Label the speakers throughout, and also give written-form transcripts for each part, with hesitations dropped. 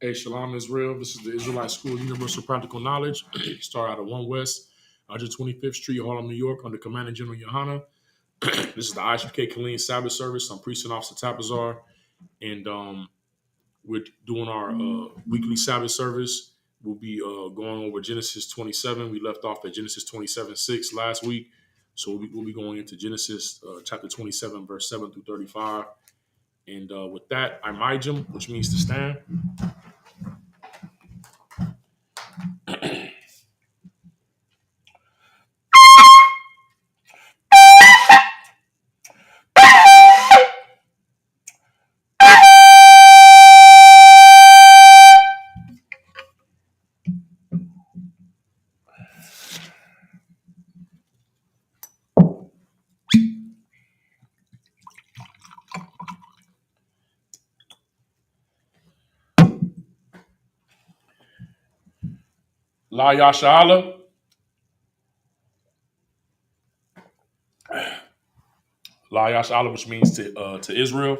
Speaker 1: Hey, Shalom Israel. This is the Israelite School of Universal Practical Knowledge. Start out of 1 West, 125th Street, Harlem, New York, under Commander General Yohana. This is the ISUPK Killeen Sabbath service. I'm Precinct Officer Tapazar, and we're doing our weekly Sabbath service. We'll be going over Genesis 27. We left off at Genesis 27:6 last week, so we'll be going into Genesis chapter 27, verse 7 through 35. And with that, I'm Ijam, which means to stand. La Yashala. La Yashala, which means to Israel.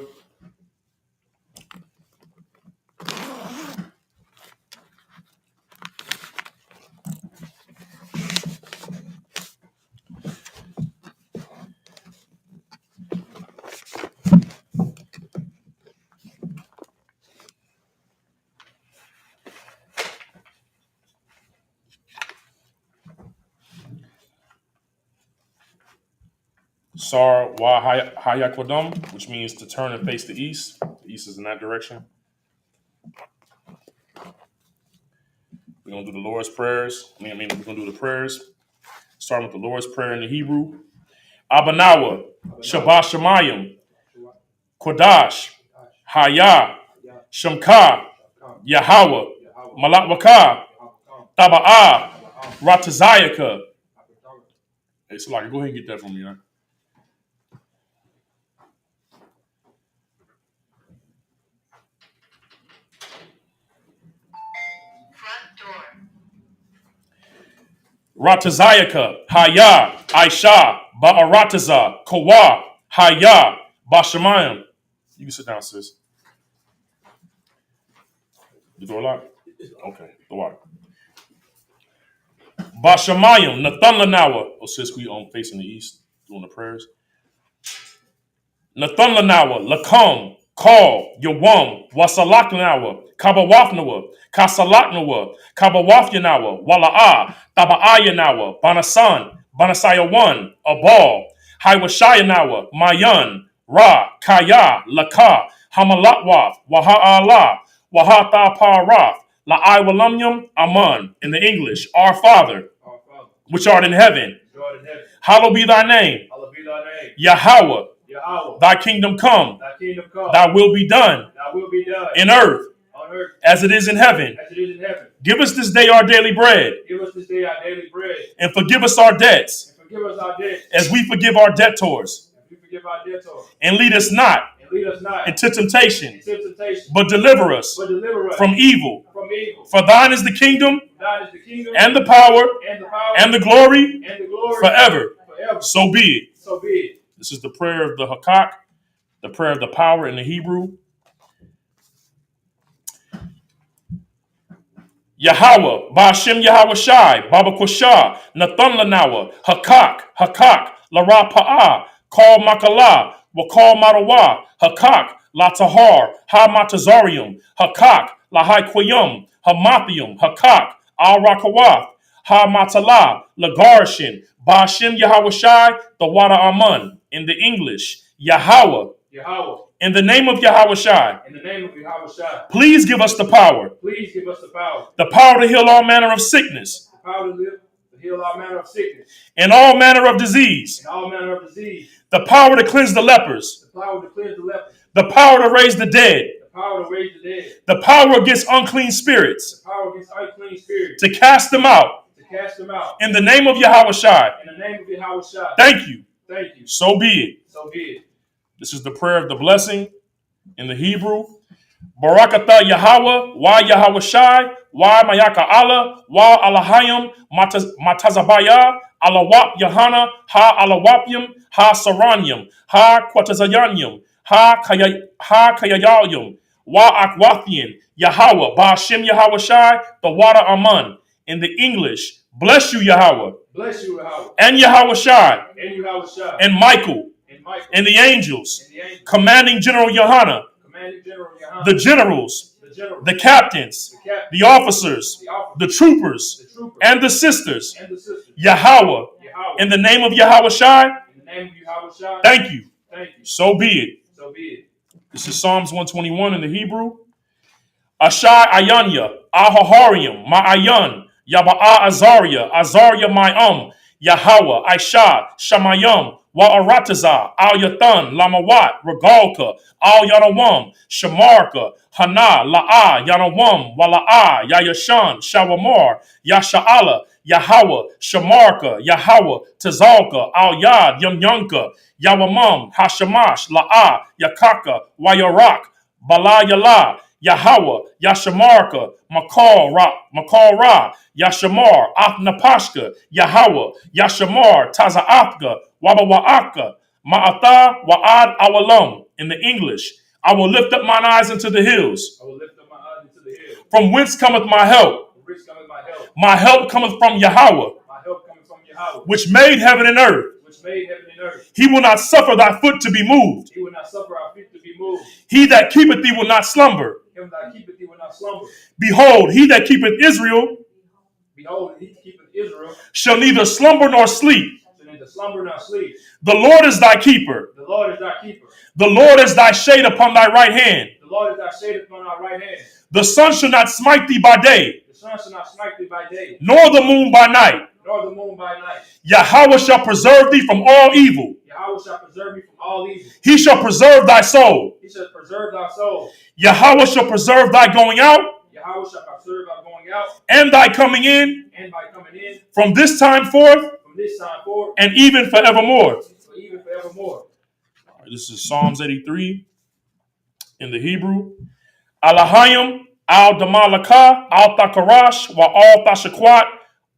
Speaker 1: Sar Wa Hayakwadam, which means to turn and face the east. The east is in that direction. We're going to do the Lord's prayers. We're going to do the prayers. Starting with the Lord's Prayer in the Hebrew. Abanawa, Shabbat Shemayim, Kodash, Haya, Shamka, Yahweh, Malakwaka, Taba'ah, Ratazayaka. Hey, Salaki, go ahead and get that from me, huh? Ratazayaka, Haya, Aisha, Ba'arataza, Kawa, Haya, Bashamayim. You can sit down, sis. You throw a lot? Okay, the water. Bashamayim, Nathan Lanawa. Oh, sis, we facing the east, doing the prayers. Nathan Lanawa, Lakom, Call, Yawam, Wasalaknawa, Kabawafnawa, Kasalaknawa, Kabawafyanawa, Walaa, Taba'ayanawa, Banasan, Banasaya 1, Abal, Hiwashayanawa, Mayan, Ra, Kaya, Laka, Hamalatwaf, Waha'ala, Wahata Parath, La'ai Aman, in the English, Our Father, which art in heaven, hallowed be thy name, Yahweh. Thy kingdom come, thy will be done, in earth, as it is in heaven. Give us this day our daily bread, and forgive us our debts, as we forgive our debtors. And lead us not into temptation, but deliver us from evil. For thine is the kingdom, and the power, and the glory, forever. So be it. This is the prayer of the Hakak, the prayer of the power in the Hebrew. Yahweh, Ba'ashem Yahweh Shai, Baba Koshah, Nathan Lanawa, Hakak, Lara Pa'ah, Kal Makala, Wakal Marawa, Hakak, La Tahar, Ha Matazarium, Hakak, La Haikwayum, Hamathium, Hakak, Al Rakawath, Ha Matala, Lagarshin, Ba'ashem Yahweh Shai, the Wada Aman. In the English, Yahweh. In the name of Yahweh Shai. Please give us the power. The power to heal all manner of sickness. And all manner of disease. The power to cleanse the lepers. The power to raise the dead. The power against unclean spirits. To cast them out. In the name of Yahweh Shai. Thank you. So be it. This is the prayer of the blessing in the Hebrew. Barakatha Yahweh, Wa Yahweh Shai, Wa Mayaka Allah, Wa Alahayim, Matazabaya, Alawap Yahana, Ha Alawapyum, Ha Saranyum, Ha Quatazayanyum, Ha Kayayayum, Wa Akwathian, Yahweh, Ba'ashem Yahweh Shai, the water Aman. In the English, bless you, Yahweh.
Speaker 2: Bless you, Yahweh.
Speaker 1: And Yahweh Shai.
Speaker 2: And Yahweh Shai.
Speaker 1: And Michael. And the angels. Commanding General Yohana. The generals. The captains. The officers. The troopers. And the sisters. Yahweh. In the name of Yahweh Shai. Thank you. So be it. This is Psalms 121 in the Hebrew. Ashai Ayanya, Ahaharium, Ma'ayan, Yaba'a Azariah, Azariah Ma'am, Yahweh, Aisha, Shamayam, Wa'arataza, Al Yathan, Lamawat, Regalka, Al Yanawam, Shamarka, Hana, La'a, Yanawam, Wala'a, Yayashan, Shawamar, Yasha'ala, Yahweh, Shamarka, Yahweh, Tazalka, Al Yad, Yamyanka, Yawamam, Hashamash, La'a, Yakaka, Wayarak, Bala Yala, Yahweh, Yashamarka, Makal Ra, Yashamar, Aknapashka, Yahweh, Yashamar, Taza'atka, Wabawa'aka, Ma'atha, Wa'ad Awalam. In the English, I will lift up mine eyes into the hills. From whence cometh my help? My help cometh from Yahweh, which made heaven and earth. He will not suffer thy foot to be moved. He that keepeth thee will not slumber. Behold, he that keepeth Israel shall neither slumber nor sleep. The Lord is thy keeper. The Lord is thy shade upon thy right hand. The sun shall not smite thee by day, nor the moon by night. Yahweh shall preserve thee from all evil. He shall preserve thy soul. Yahweh shall preserve thy going out and thy coming in from this time forth and even forevermore. This is Psalms 83 in the Hebrew. Alahayim, al Damalaka, al Takarash, wa al Tashakwat,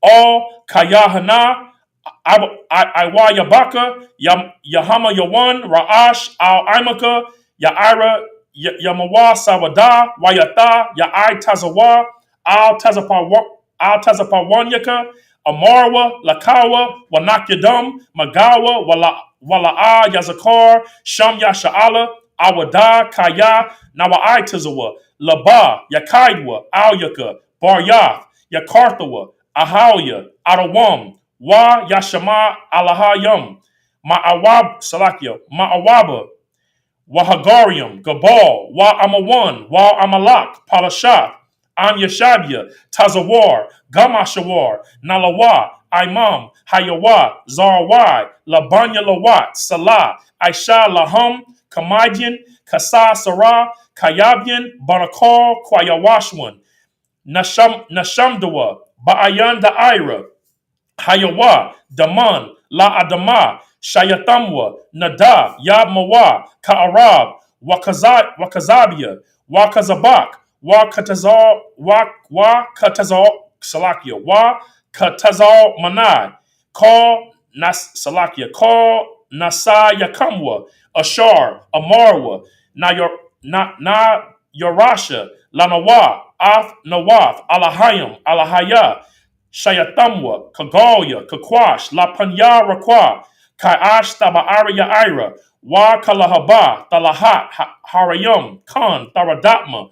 Speaker 1: al Kayahana, Iwa Yabaka, Yahama Yawan, Ra'ash, al Imaka, Ya'ira, Yamawa Sawada, Wayata, Ya'ai Tazawa, al Tazapawanyaka, Amarwa, Lakawa, Wanakyadam, Magawa, Wala'a, Yazakar, Sham Yasha'ala, Awada, Kaya, Nawa'ai Tazawa, Laba, Yakaidwa, Alyaka, Baryath, Yakarthawa, Ahalia, Adawam, Wa Yashama, Alahayam, Ma'awab, Salakia, Ma'awaba, Wahagarium, Gabal, Wa Amawan, Wa Amalak, Palashath, Am Yashabia, Tazawar, Gamashawar, Nalawa, Imam, Hayawa, Zarwai, Labanya Lawat, Salah, Aisha Laham, Kamadian, Kasa Sarah, Kayabian, Banakal, Kwayawashwan, Nashamdawa, Ba'ayan Da'ira, Hayawa, Daman, La Adama, Shayatamwa, Nada, Yabmawa, Ka'arab, Wakazabia, Wakazabak, Wakatazal, Salakia, Wakatazal Manai, Call Salakia, Call Nasa Yakamwa, Ashar, Amarwa, Na Yorasha, Lanawa, Af Nawath, Alahayim, Alahaya, Shayatamwa, Kagalia, Kakwash, La Panya Rakwa, Kaiash Taba'ara Ira, Wa Kalahaba, Talahat, Harayum, Khan, Taradatma,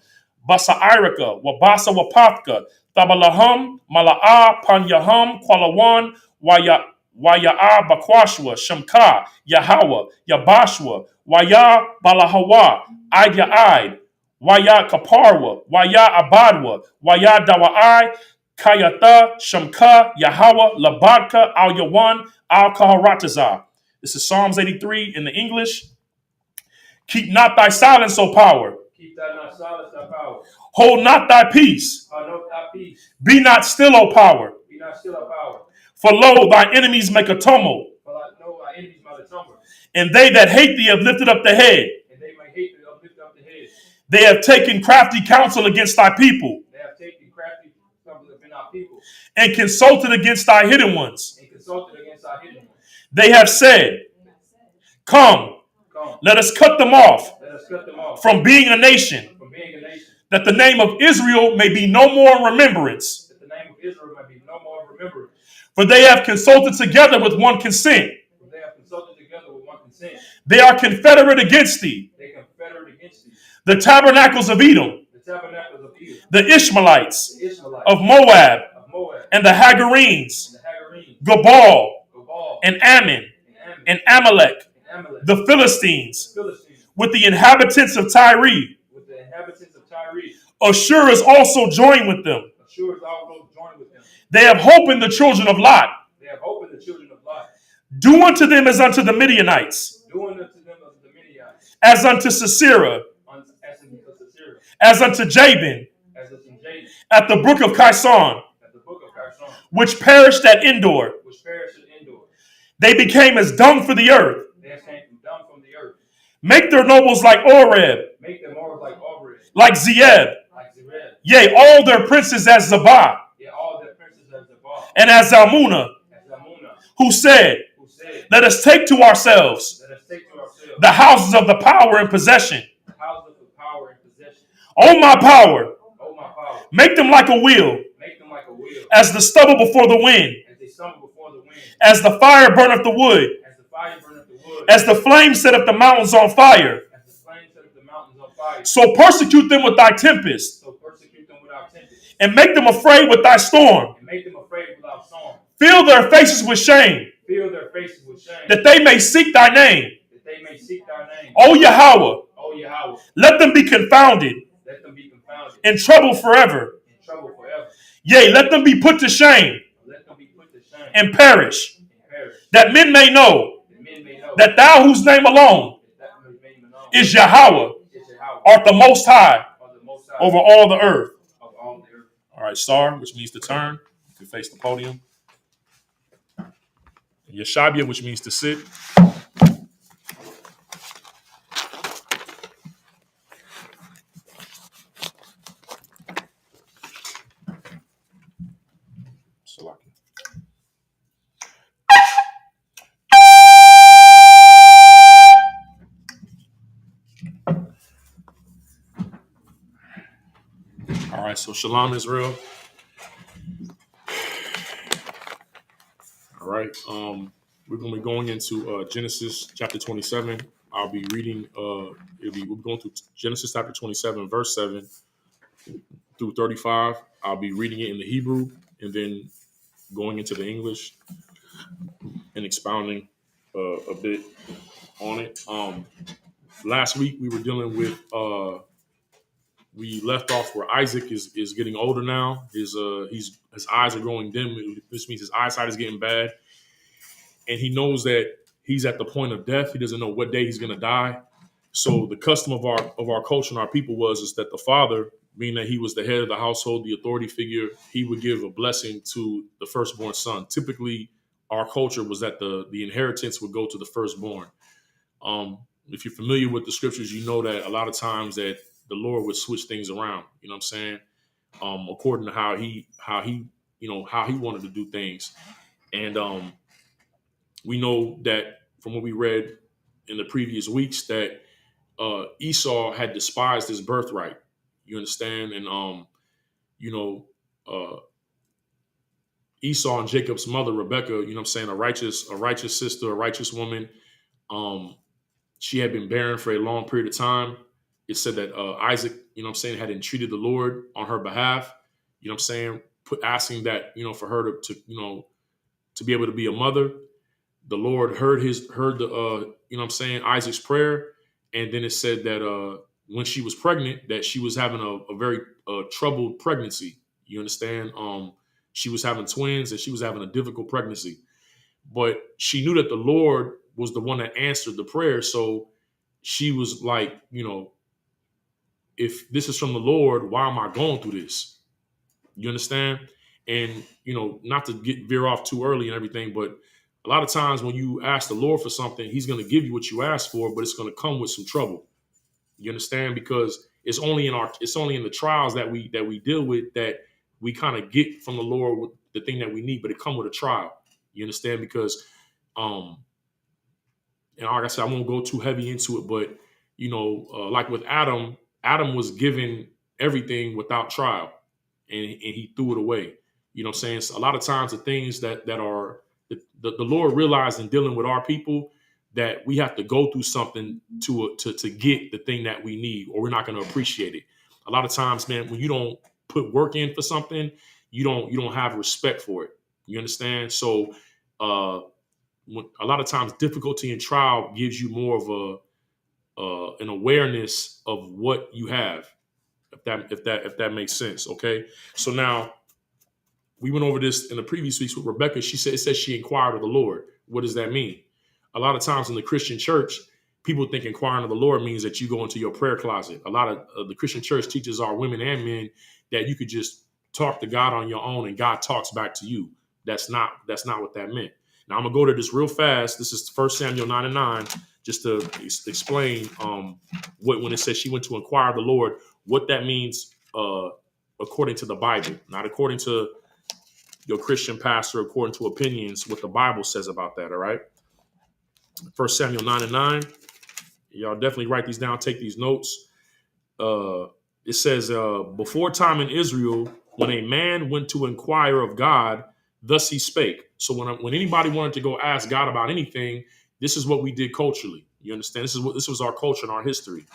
Speaker 1: Basa Irika, Wabasa Wapathka, Tabalaham, Mala'a, Panyaham, Kwalawan, Waya'a Bakwashwa, Shamka, Yahawa, Yabashwa, Waya Balahawa, Aida Aid, Waya Kaparwa, Waya Abadwa, Waya Dawa'ai, Kayatha, Shamka, Yahweh, Labadka, Al Yawan, Al Kaharatazah. This is Psalms 83 in the English. Keep not thy silence, O power. Hold not thy peace. Be not still, O power. For lo, thy enemies make a tumult. And they that hate thee have lifted up the head. They have taken crafty counsel against thy people. And consulted against thy hidden ones. They have said, Come, let us cut them off from being a nation. that the name of Israel may be no more in remembrance. For they have consulted together with one consent. They are confederate against thee. The tabernacles of Edom, the Ishmaelites of Moab, and the Hagarenes, Gabal, and Ammon, and Amalek, the Philistines, with the inhabitants of Tyre. Ashur is also joined with them. They have hope in the children of Lot. Do unto them as unto the Midianites, as unto Sisera, as unto Jabin, at the brook of Kison, which perished at Endor. They became as dung for the earth. Make their nobles like Oreb, like Zeeb. Yea, all their princes as Zabah, and as Zalmunna, who said, let us take to ourselves the houses of the power and possession. O my power, make them like a wheel, as the stubble before the wind, as the fire burneth the wood, as the flame setteth the mountains on fire. So persecute them with thy tempest, and make them afraid with thy storm. Fill their faces with shame, that they may seek thy name. O Yahweh, let them be confounded, in trouble forever. Yea, let them be put to shame, and perish, that men may know that thou, whose name alone is Yahweh, art the most high over all the earth. All right, Sar, which means to turn, you can face the podium. Yeshabia, which means to sit. All right, so Shalom Israel. All right, we're going to be going into Genesis chapter 27. I'll be reading. We'll be going through Genesis chapter 27, verse 7 through 35. I'll be reading it in the Hebrew and then going into the English and expounding a bit on it. Last week we were dealing with. We left off where Isaac is getting older now. His eyes are growing dim, which means his eyesight is getting bad, and he knows that he's at the point of death. He doesn't know what day he's going to die. So the custom of our culture and our people is that the father, being that he was the head of the household, the authority figure, he would give a blessing to the firstborn son. Typically, our culture was that the inheritance would go to the firstborn. If you're familiar with the scriptures, you know that a lot of times that the Lord would switch things around. You know what I'm saying? According to how he wanted to do things. And we know that from what we read in the previous weeks that Esau had despised his birthright. You understand? And Esau and Jacob's mother, Rebecca, you know what I'm saying, a righteous sister, a righteous woman. She had been barren for a long period of time. It said that Isaac, you know what I'm saying, had entreated the Lord on her behalf, you know what I'm saying, asking that, for her to be able to be a mother. The Lord heard Isaac's prayer. And then it said that when she was pregnant, that she was having a very troubled pregnancy. You understand? She was having twins and she was having a difficult pregnancy. But she knew that the Lord was the one that answered the prayer. So she was like, if this is from the Lord, why am I going through this? You understand? And, not to veer off too early and everything, but a lot of times when you ask the Lord for something, he's going to give you what you ask for, but it's going to come with some trouble. You understand? Because it's only in the trials that we deal with that we kind of get from the Lord with the thing that we need, but it comes with a trial. You understand? Because, and like I said, I won't go too heavy into it, but, like with Adam, Adam was given everything without trial, and he threw it away. You know what I'm saying? So a lot of times the things that are the Lord realized in dealing with our people that we have to go through something to get the thing that we need, or we're not going to appreciate it. A lot of times, man, when you don't put work in for something, you don't have respect for it. You understand? So a lot of times difficulty and trial gives you more of an awareness of what you have, if that makes sense. Okay, so now we went over this in the previous weeks with Rebecca. She said, it says she inquired of the Lord. What does that mean? A lot of times in the Christian church, people think inquiring of the Lord means that you go into your prayer closet. A lot of the Christian church teaches our women and men that you could just talk to God on your own and God talks back to you. That's not what that meant. Now I'm gonna go to this real fast. This is 1 Samuel 9:9, just to explain when it says she went to inquire of the Lord, what that means according to the Bible, not according to your Christian pastor, according to opinions, what the Bible says about that. All right. 1 Samuel 9:9. Y'all definitely write these down, take these notes. It says, before time in Israel, when a man went to inquire of God, thus he spake. So when anybody wanted to go ask God about anything, this is what we did culturally. You understand? This was our culture and our history.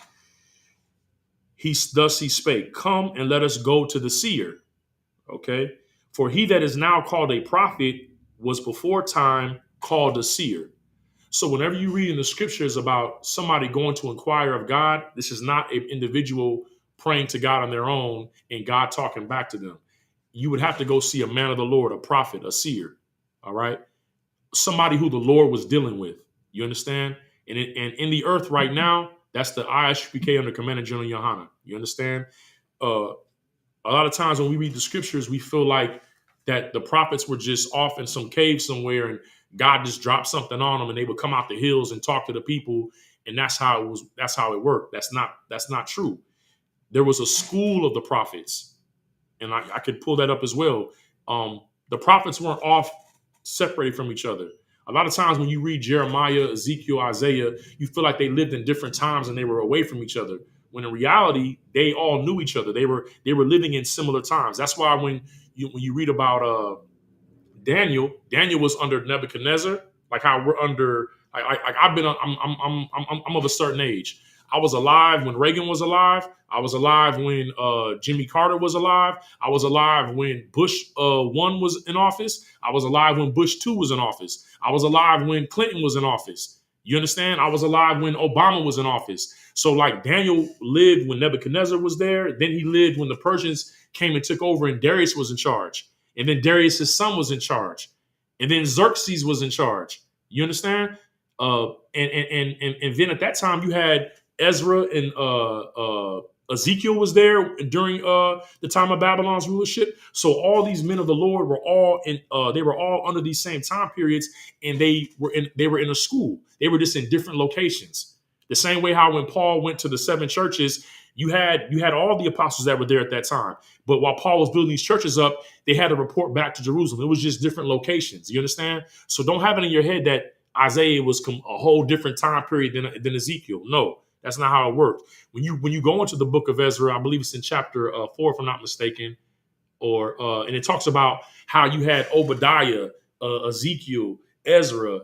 Speaker 1: Thus he spake, come and let us go to the seer. Okay. For he that is now called a prophet was before time called a seer. So whenever you read in the scriptures about somebody going to inquire of God, this is not an individual praying to God on their own and God talking back to them. You would have to go see a man of the Lord, a prophet, a seer. All right. Somebody who the Lord was dealing with. You understand? And in the earth right now, that's the ISUPK under Commander General Yohana. You understand? A lot of times when we read the scriptures, we feel like that the prophets were just off in some cave somewhere and God just dropped something on them and they would come out the hills and talk to the people. And that's how it was. That's how it worked. That's not true. There was a school of the prophets. And I could pull that up as well. The prophets weren't off separated from each other. A lot of times when you read Jeremiah, Ezekiel, Isaiah, you feel like they lived in different times and they were away from each other. When in reality, they all knew each other. They were living in similar times. That's why when you read about Daniel was under Nebuchadnezzar, like how we're under. I'm of a certain age. I was alive when Reagan was alive. I was alive when Jimmy Carter was alive. I was alive when Bush 1 was in office. I was alive when Bush 2 was in office. I was alive when Clinton was in office. You understand? I was alive when Obama was in office. So like Daniel lived when Nebuchadnezzar was there. Then he lived when the Persians came and took over and Darius was in charge. And then Darius' son was in charge. And then Xerxes was in charge. You understand? And then at that time you had Ezra and Ezekiel was there during the time of Babylon's rulership. So all these men of the Lord were all they were all under these same time periods, and they were in a school. They were just in different locations. The same way how when Paul went to the 7 churches, you had all the apostles that were there at that time. But while Paul was building these churches up, they had to report back to Jerusalem. It was just different locations. You understand? So don't have it in your head that Isaiah was a whole different time period than Ezekiel. No, that's not how it worked. When you go into the book of Ezra, I believe it's in chapter 4, if I'm not mistaken, and it talks about how you had Obadiah, Ezekiel, Ezra,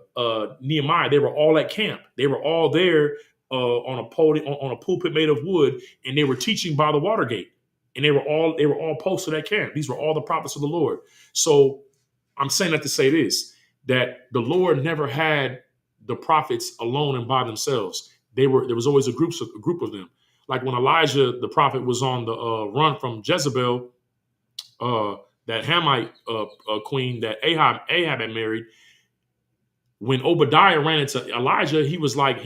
Speaker 1: Nehemiah. They were all at camp. They were all there on a podium, on a pulpit made of wood, and they were teaching by the Watergate. And they were all posted at camp. These were all the prophets of the Lord. So I'm saying that to say this, that the Lord never had the prophets alone and by themselves. There was always a group of them. Like when Elijah, the prophet, was on the run from Jezebel, that Hamite queen that Ahab had married. When Obadiah ran into Elijah, he was like,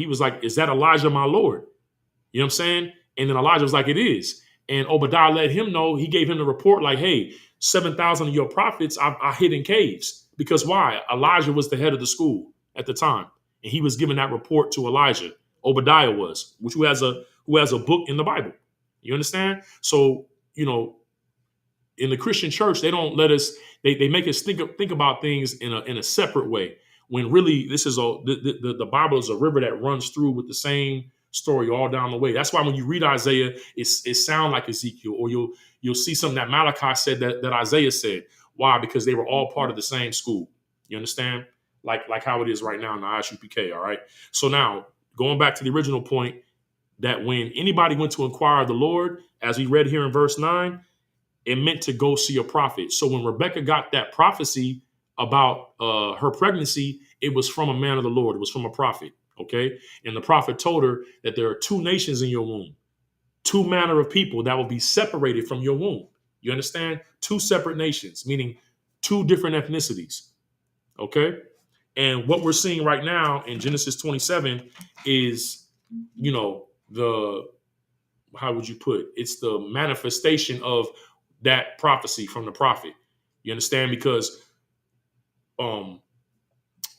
Speaker 1: is that Elijah, my Lord? You know what I'm saying? And then Elijah was like, it is. And Obadiah let him know, he gave him the report like, hey, 7,000 of your prophets I hid in caves. Because why? Elijah was the head of the school at the time. And he was giving that report to Elijah. Obadiah was, who has a book in the Bible. You understand? So, in the Christian church, they don't let us, they make us think about things in a separate way. When really this is the Bible is a river that runs through with the same story all down the way. That's why when you read Isaiah, it sounds like Ezekiel, or you'll see something that Malachi said that Isaiah said. Why? Because they were all part of the same school. You understand? Like how it is right now in the ISUPK. All right. So now going back to the original point, that when anybody went to inquire of the Lord, as we read here in verse 9, it meant to go see a prophet. So when Rebecca got that prophecy about her pregnancy, it was from a man of the Lord. It was from a prophet. Okay. And the prophet told her that there are two nations in your womb, two manner of people that will be separated from your womb. You understand? Two separate nations, meaning two different ethnicities. Okay. And what we're seeing right now in Genesis 27 is, the, how would you put it? It's the manifestation of that prophecy from the prophet. You understand? Because um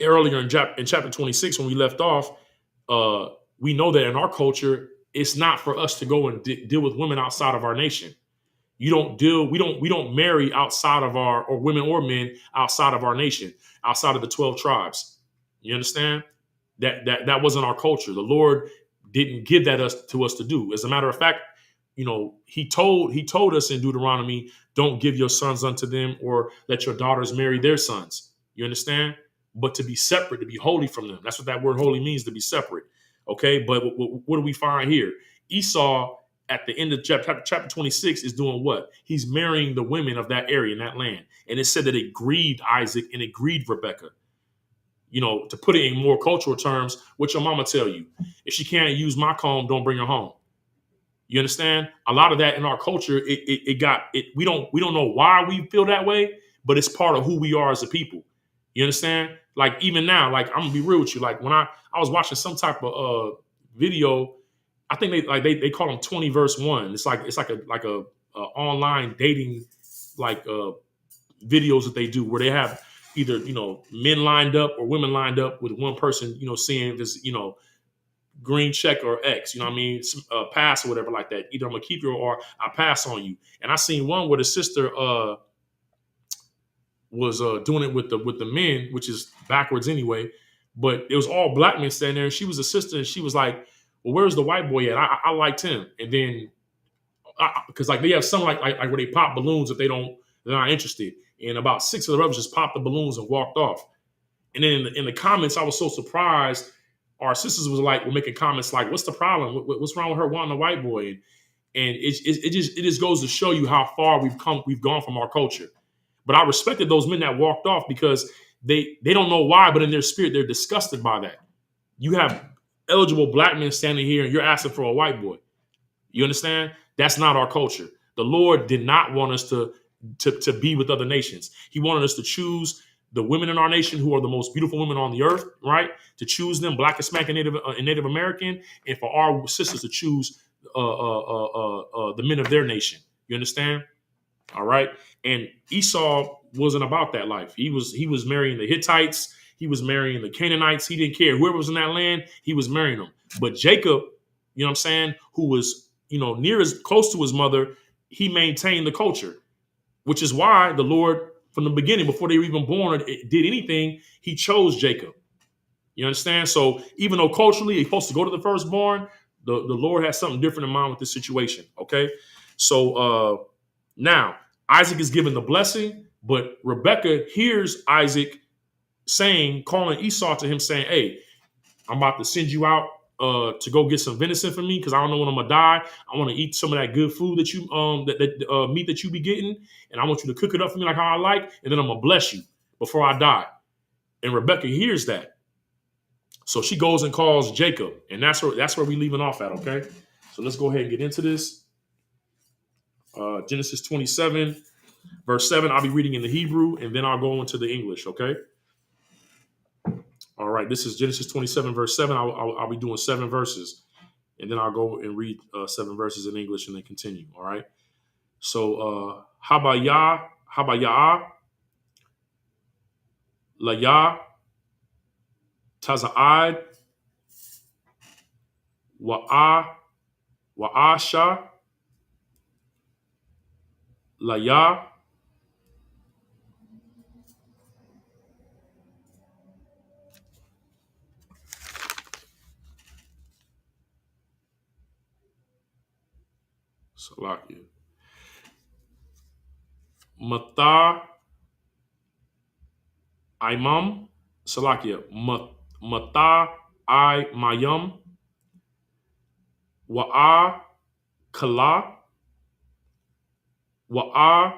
Speaker 1: earlier in chapter 26, when we left off, we know that in our culture, it's not for us to go and deal with women outside of our nation. We don't marry outside of our, or women or men outside of our nation, outside of the 12 tribes. You understand? That wasn't our culture. The Lord didn't give that to us to do. As a matter of fact, he told us in Deuteronomy, don't give your sons unto them, or let your daughters marry their sons. You understand? But to be separate, to be holy from them. That's what that word holy means, to be separate. Okay, but what do we find here? Esau, at the end of chapter 26, is doing what? He's marrying the women of that area, in that land. And it said that it grieved Isaac and it grieved Rebekah. To put it in more cultural terms, what your mama tell you? If she can't use my comb, don't bring her home. You understand? A lot of that in our culture, we don't know why we feel that way, but it's part of who we are as a people. You understand? Like even now, like I'm gonna be real with you. Like when I was watching some type of video, I think they call them 20 verse 1. It's like a online dating like videos that they do where they have either men lined up or women lined up with one person seeing this green check or X, you know what I mean, pass or whatever like that. Either I'm gonna keep you or I pass on you. And I seen one where the sister was doing it with the men, which is backwards anyway. But it was all black men standing there, and she was a sister, and she was like, "Well, where's the white boy at? I liked him." And then because like they have some like where they pop balloons if they're not interested. And about 6 of the rebels just popped the balloons and walked off. And then in the comments, I was so surprised. Our sisters were making comments like, "What's the problem? What's wrong with her wanting a white boy?" And it just goes to show you how far we've gone from our culture. But I respected those men that walked off because they don't know why, but in their spirit they're disgusted by that. You have eligible black men standing here and you're asking for a white boy. You understand? That's not our culture. The Lord did not want us to be with other nations. He wanted us to choose the women in our nation who are the most beautiful women on the earth, right? To choose them, Black, Hispanic, and Native American, and for our sisters to choose the men of their nation. You understand? All right. And Esau wasn't about that life. He was marrying the Hittites. He was marrying the Canaanites. He didn't care. Whoever was in that land, he was marrying them. But Jacob, you know what I'm saying, who was, near as close to his mother, he maintained the culture, which is why the Lord, from the beginning, before they were even born or did anything, he chose Jacob. You understand? So even though culturally he's supposed to go to the firstborn, the Lord has something different in mind with this situation. Okay. So now Isaac is given the blessing, but Rebekah hears Isaac calling Esau to him saying, "Hey, I'm about to send you out to go get some venison for me because I don't know when I'm gonna die. I want to eat some of that good food that you meat that you be getting, and I want you to cook it up for me like how I like, and then I'm gonna bless you before I die." And Rebekah hears that, so she goes and calls Jacob, and that's where we leaving off at. Okay, so let's go ahead and get into this. Genesis 27, verse 7. I'll be reading in the Hebrew, and then I'll go into the English. Okay. All right, this is Genesis 27, verse 7. I'll be doing 7 verses, and then I'll go and read 7 verses in English and then continue. All right. So, Habayah, Layah, Taza'ad, Wa'asha, Layah, Salakia. Mathar Imam. Salakia. Mathar I Mayam. Wa'a Kala. Wa'a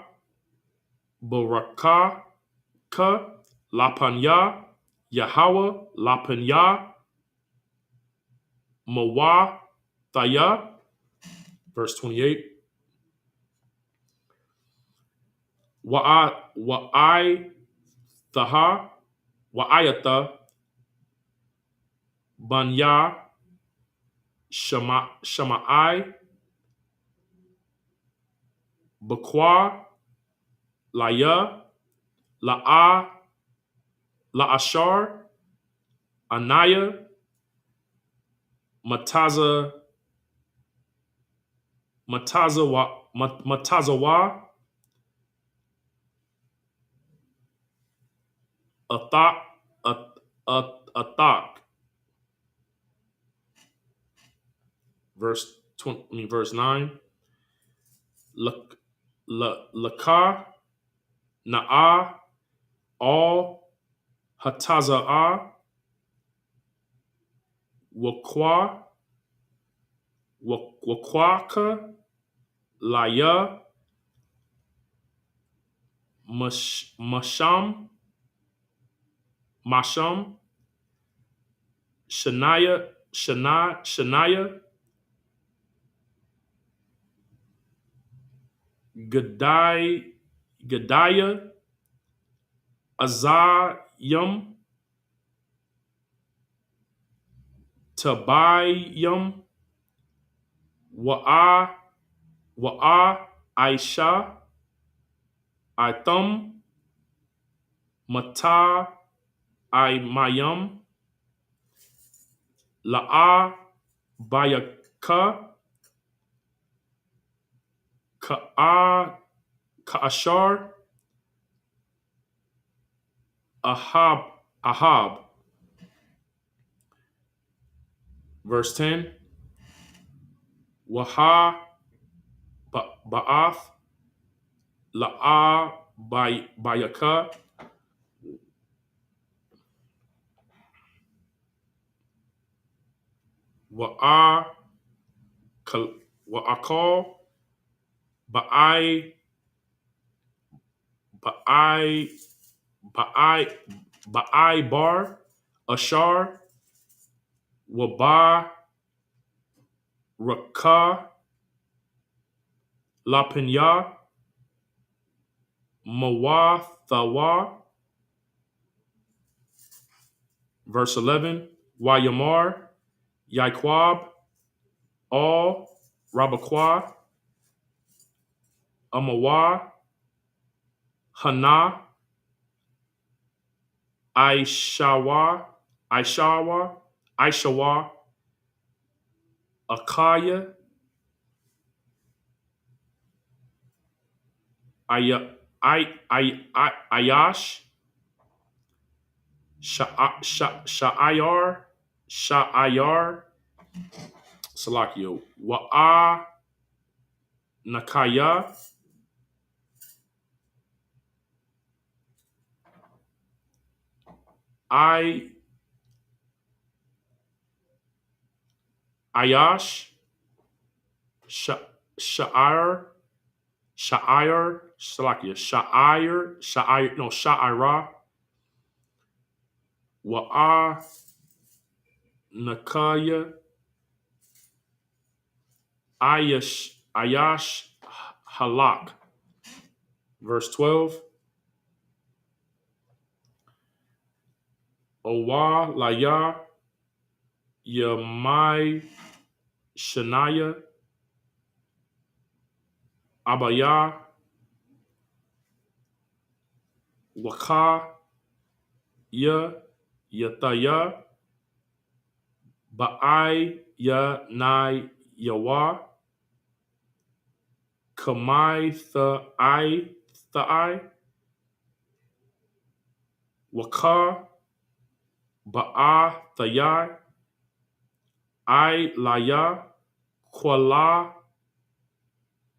Speaker 1: Baraka Ka Lapanya Yahweh Lapanya Mawa Thaya. Verse 28. Wa'ai Thaha Wa'ayatha Banya Shama'ai Bakwa Laya La'a La'ashar Anaya Mataza Matazawa Athak Athak. Verse 9. Laka Na'a All Hataza'a Wakwaka Laya Masham Shania Gadiah Azayam Tabayam Wa'a Aisha Itham Mata Imayam La'a Bayaka Ka'ashar Ahab. Verse 10. Waha Ba'ath La'a Bayaka Wa'akal Ba'ai Ba'ai Ba'ai Bar Ashar Waba Raka Lapinya Mawathawa. Verse 11. Wayamar Yaikwab All Rabakwa Amawa Hana Aishawa Akaya Ayash Sha'ayar Salakio Wa'a Nakaya Ayash Sha'ir Salakia Sha'ira Wa'a Nakaya Ayash Halak. Verse 12. Owa Laya Yamai Shania Abaya Waka Yataya Ba'ai Nai Yawa Kamai Thai Waka Ba'a Thayai I Laya Kuala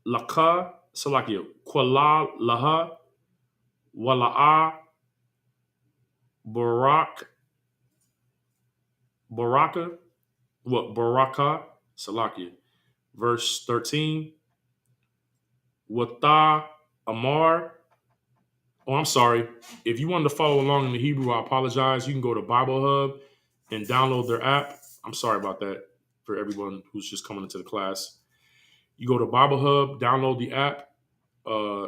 Speaker 1: laka, salakia, kwala laha, wala'a, barak, baraka, what, baraka, salakia. Verse 13, wata, amar. Oh, I'm sorry. If you wanted to follow along in the Hebrew, I apologize. You can go to Bible Hub and download their app. I'm sorry about that for everyone who's just coming into the class. You go to Bible Hub, download the app.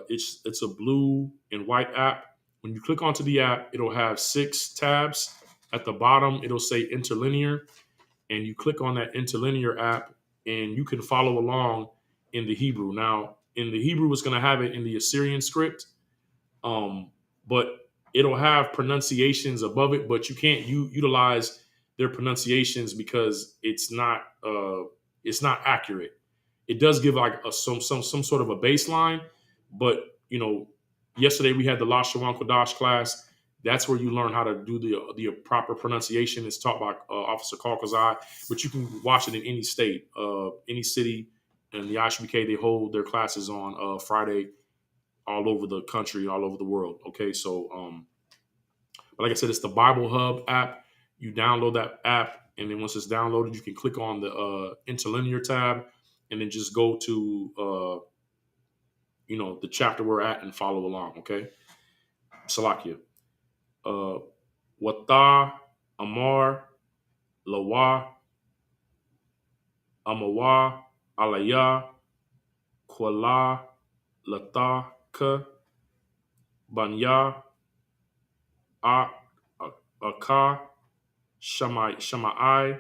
Speaker 1: It's a blue and white app. When you click onto the app, it'll have 6 tabs. At the bottom, it'll say interlinear, and you click on that interlinear app, and you can follow along in the Hebrew. Now, in the Hebrew, it's going to have it in the Assyrian script, but it'll have pronunciations above it, but you can't utilize their pronunciations because it's not accurate. It does give like some sort of a baseline, but yesterday we had the La Shawan Kodash class. That's where you learn how to do the proper pronunciation. It's taught by Officer Kalkazai, but you can watch it in any state, any city. And the ISUPK, they hold their classes on Friday all over the country, all over the world. Okay, so but like I said, it's the Bible Hub app. You download that app, and then once it's downloaded, you can click on the interlinear tab, and then just go to the chapter we're at and follow along. Okay, Salakia. Wata, Amar, Lawa, Amawa, Alaya, Kwala, Lata, Ka, Banya, Aka, Shamai,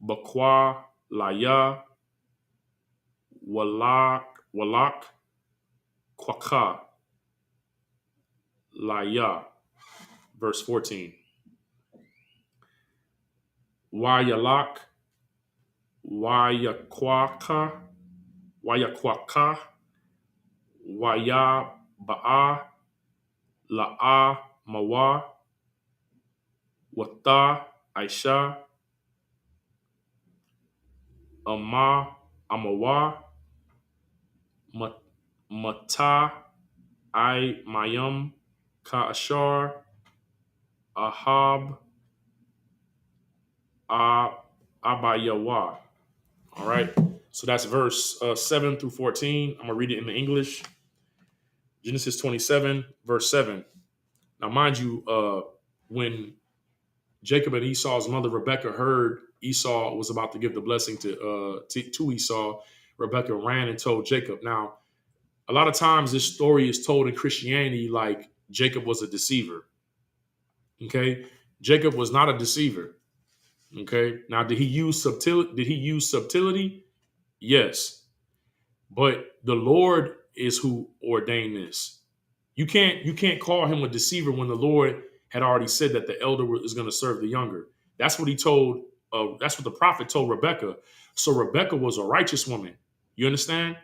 Speaker 1: Bakwa, Laya, Walak, Kwaka, Laya. Verse 14. Wayalak, Wayakwaka, Wayaba'a, La'a, Mawa, Wata, Aisha, Amawa, Mata, Mayam, Ka'ashar, Ahab, Abayawa. All right. So that's verse 7 through 14. I'm going to read it in the English. Genesis 27, verse 7. Now, mind you, when Jacob and Esau's mother Rebekah heard Esau was about to give the blessing to Esau, Rebekah ran and told Jacob. Now, a lot of times this story is told in Christianity like Jacob was a deceiver. Okay, Jacob was not a deceiver. Okay, now did he use subtlety? Yes, but the Lord is who ordained this. You can't call him a deceiver when the Lord had already said that the elder is going to serve the younger. That's what he told. That's what the prophet told Rebekah. So Rebekah was a righteous woman. You understand?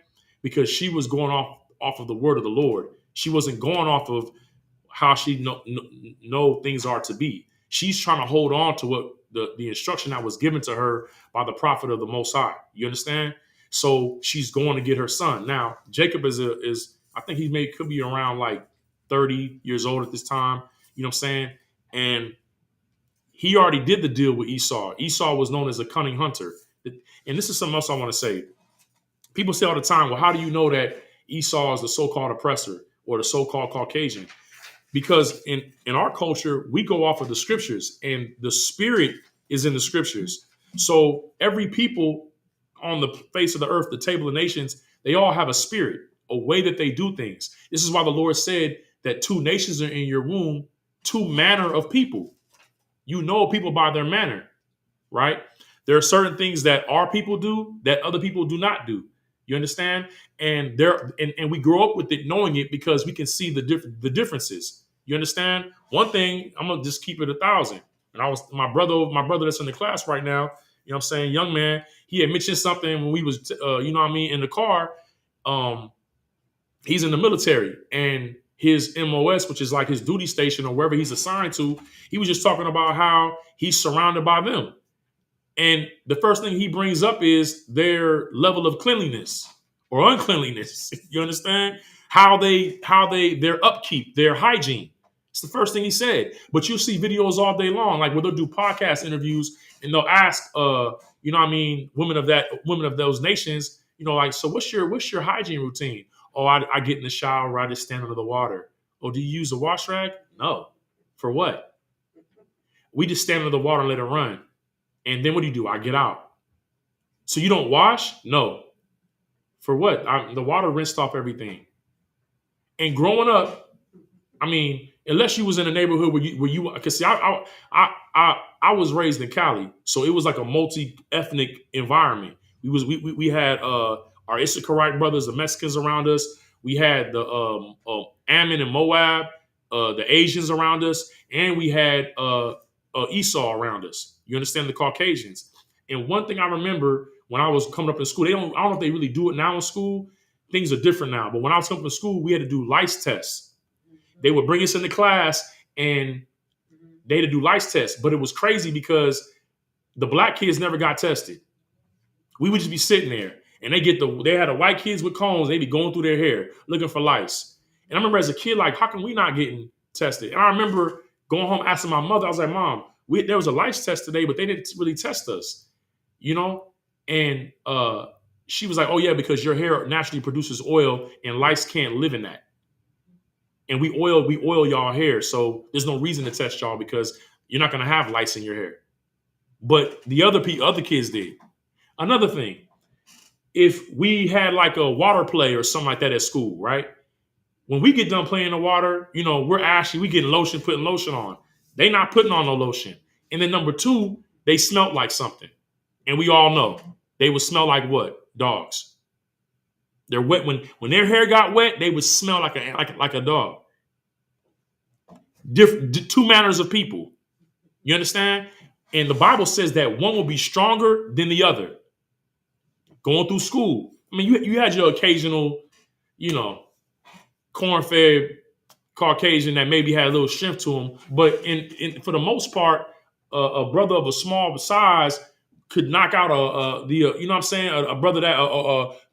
Speaker 1: Because she was going off of the word of the Lord. She wasn't going off of how she know things are to be. She's trying to hold on to what the instruction that was given to her by the prophet of the Most High. You understand? So she's going to get her son. Now Jacob is I think could be around like 30 years old at this time. You know what I'm saying? And he already did the deal with Esau. Esau was known as a cunning hunter. And this is something else I want to say. People say all the time, well, how do you know that Esau is the so-called oppressor or the so-called Caucasian? Because in our culture, we go off of the scriptures, and the spirit is in the scriptures. So every people on the face of the earth, the table of nations, they all have a spirit, a way that they do things. This is why the Lord said that 2 nations are in your womb, 2 manner of people. You know people by their manner, right? There are certain things that our people do that other people do not do. You understand? And we grow up with it, knowing it, because we can see the differences. You understand? One thing, I'm gonna just keep it 1,000. And my brother that's in the class right now, you know what I'm saying, young man, he had mentioned something when we was in the car. He's in the military, and his MOS, which is like his duty station or wherever he's assigned to, he was just talking about how he's surrounded by them. And the first thing he brings up is their level of cleanliness or uncleanliness. You understand? Their upkeep, their hygiene. It's the first thing he said. But you'll see videos all day long, like where they'll do podcast interviews and they'll ask, women of those nations, like, so what's your hygiene routine? Oh, I get in the shower, I just stand under the water. Oh, do you use a wash rag? No. For what? We just stand under the water and let it run. And then what do? I get out. So you don't wash? No. For what? The water rinsed off everything. And growing up, unless you was in a neighborhood where you, because see, I was raised in Cali, so it was like a multi-ethnic environment. We had our Issacharite brothers, the Mexicans around us. We had the Ammon and Moab, the Asians around us, and we had Esau around us. You understand, the Caucasians. And one thing I remember when I was coming up in school, I don't know if they really do it now in school. Things are different now. But when I was coming up in school, we had to do lice tests. They would bring us into class and they had to do lice tests. But it was crazy because the black kids never got tested. We would just be sitting there and they had the white kids with combs. They'd be going through their hair looking for lice. And I remember as a kid, like, how come we not getting tested? And I remember going home asking my mother, I was like, Mom, there was a lice test today, but they didn't really test us, And she was like, oh, yeah, because your hair naturally produces oil and lice can't live in that. And we oil y'all hair. So there's no reason to test y'all because you're not going to have lice in your hair. But the other kids did. Another thing, if we had like a water play or something like that at school, right? When we get done playing in the water, we getting lotion, putting lotion on. They not putting on no lotion. And then number two, they smelled like something. And we all know they would smell like what? Dogs. They're wet. When their hair got wet, they would smell like a dog. Two manners of people. You understand? And the Bible says that one will be stronger than the other. Going through school. You had your occasional, corn-fed Caucasian that maybe had a little strength to him. But for the most part, a brother of a small size could knock out a brother that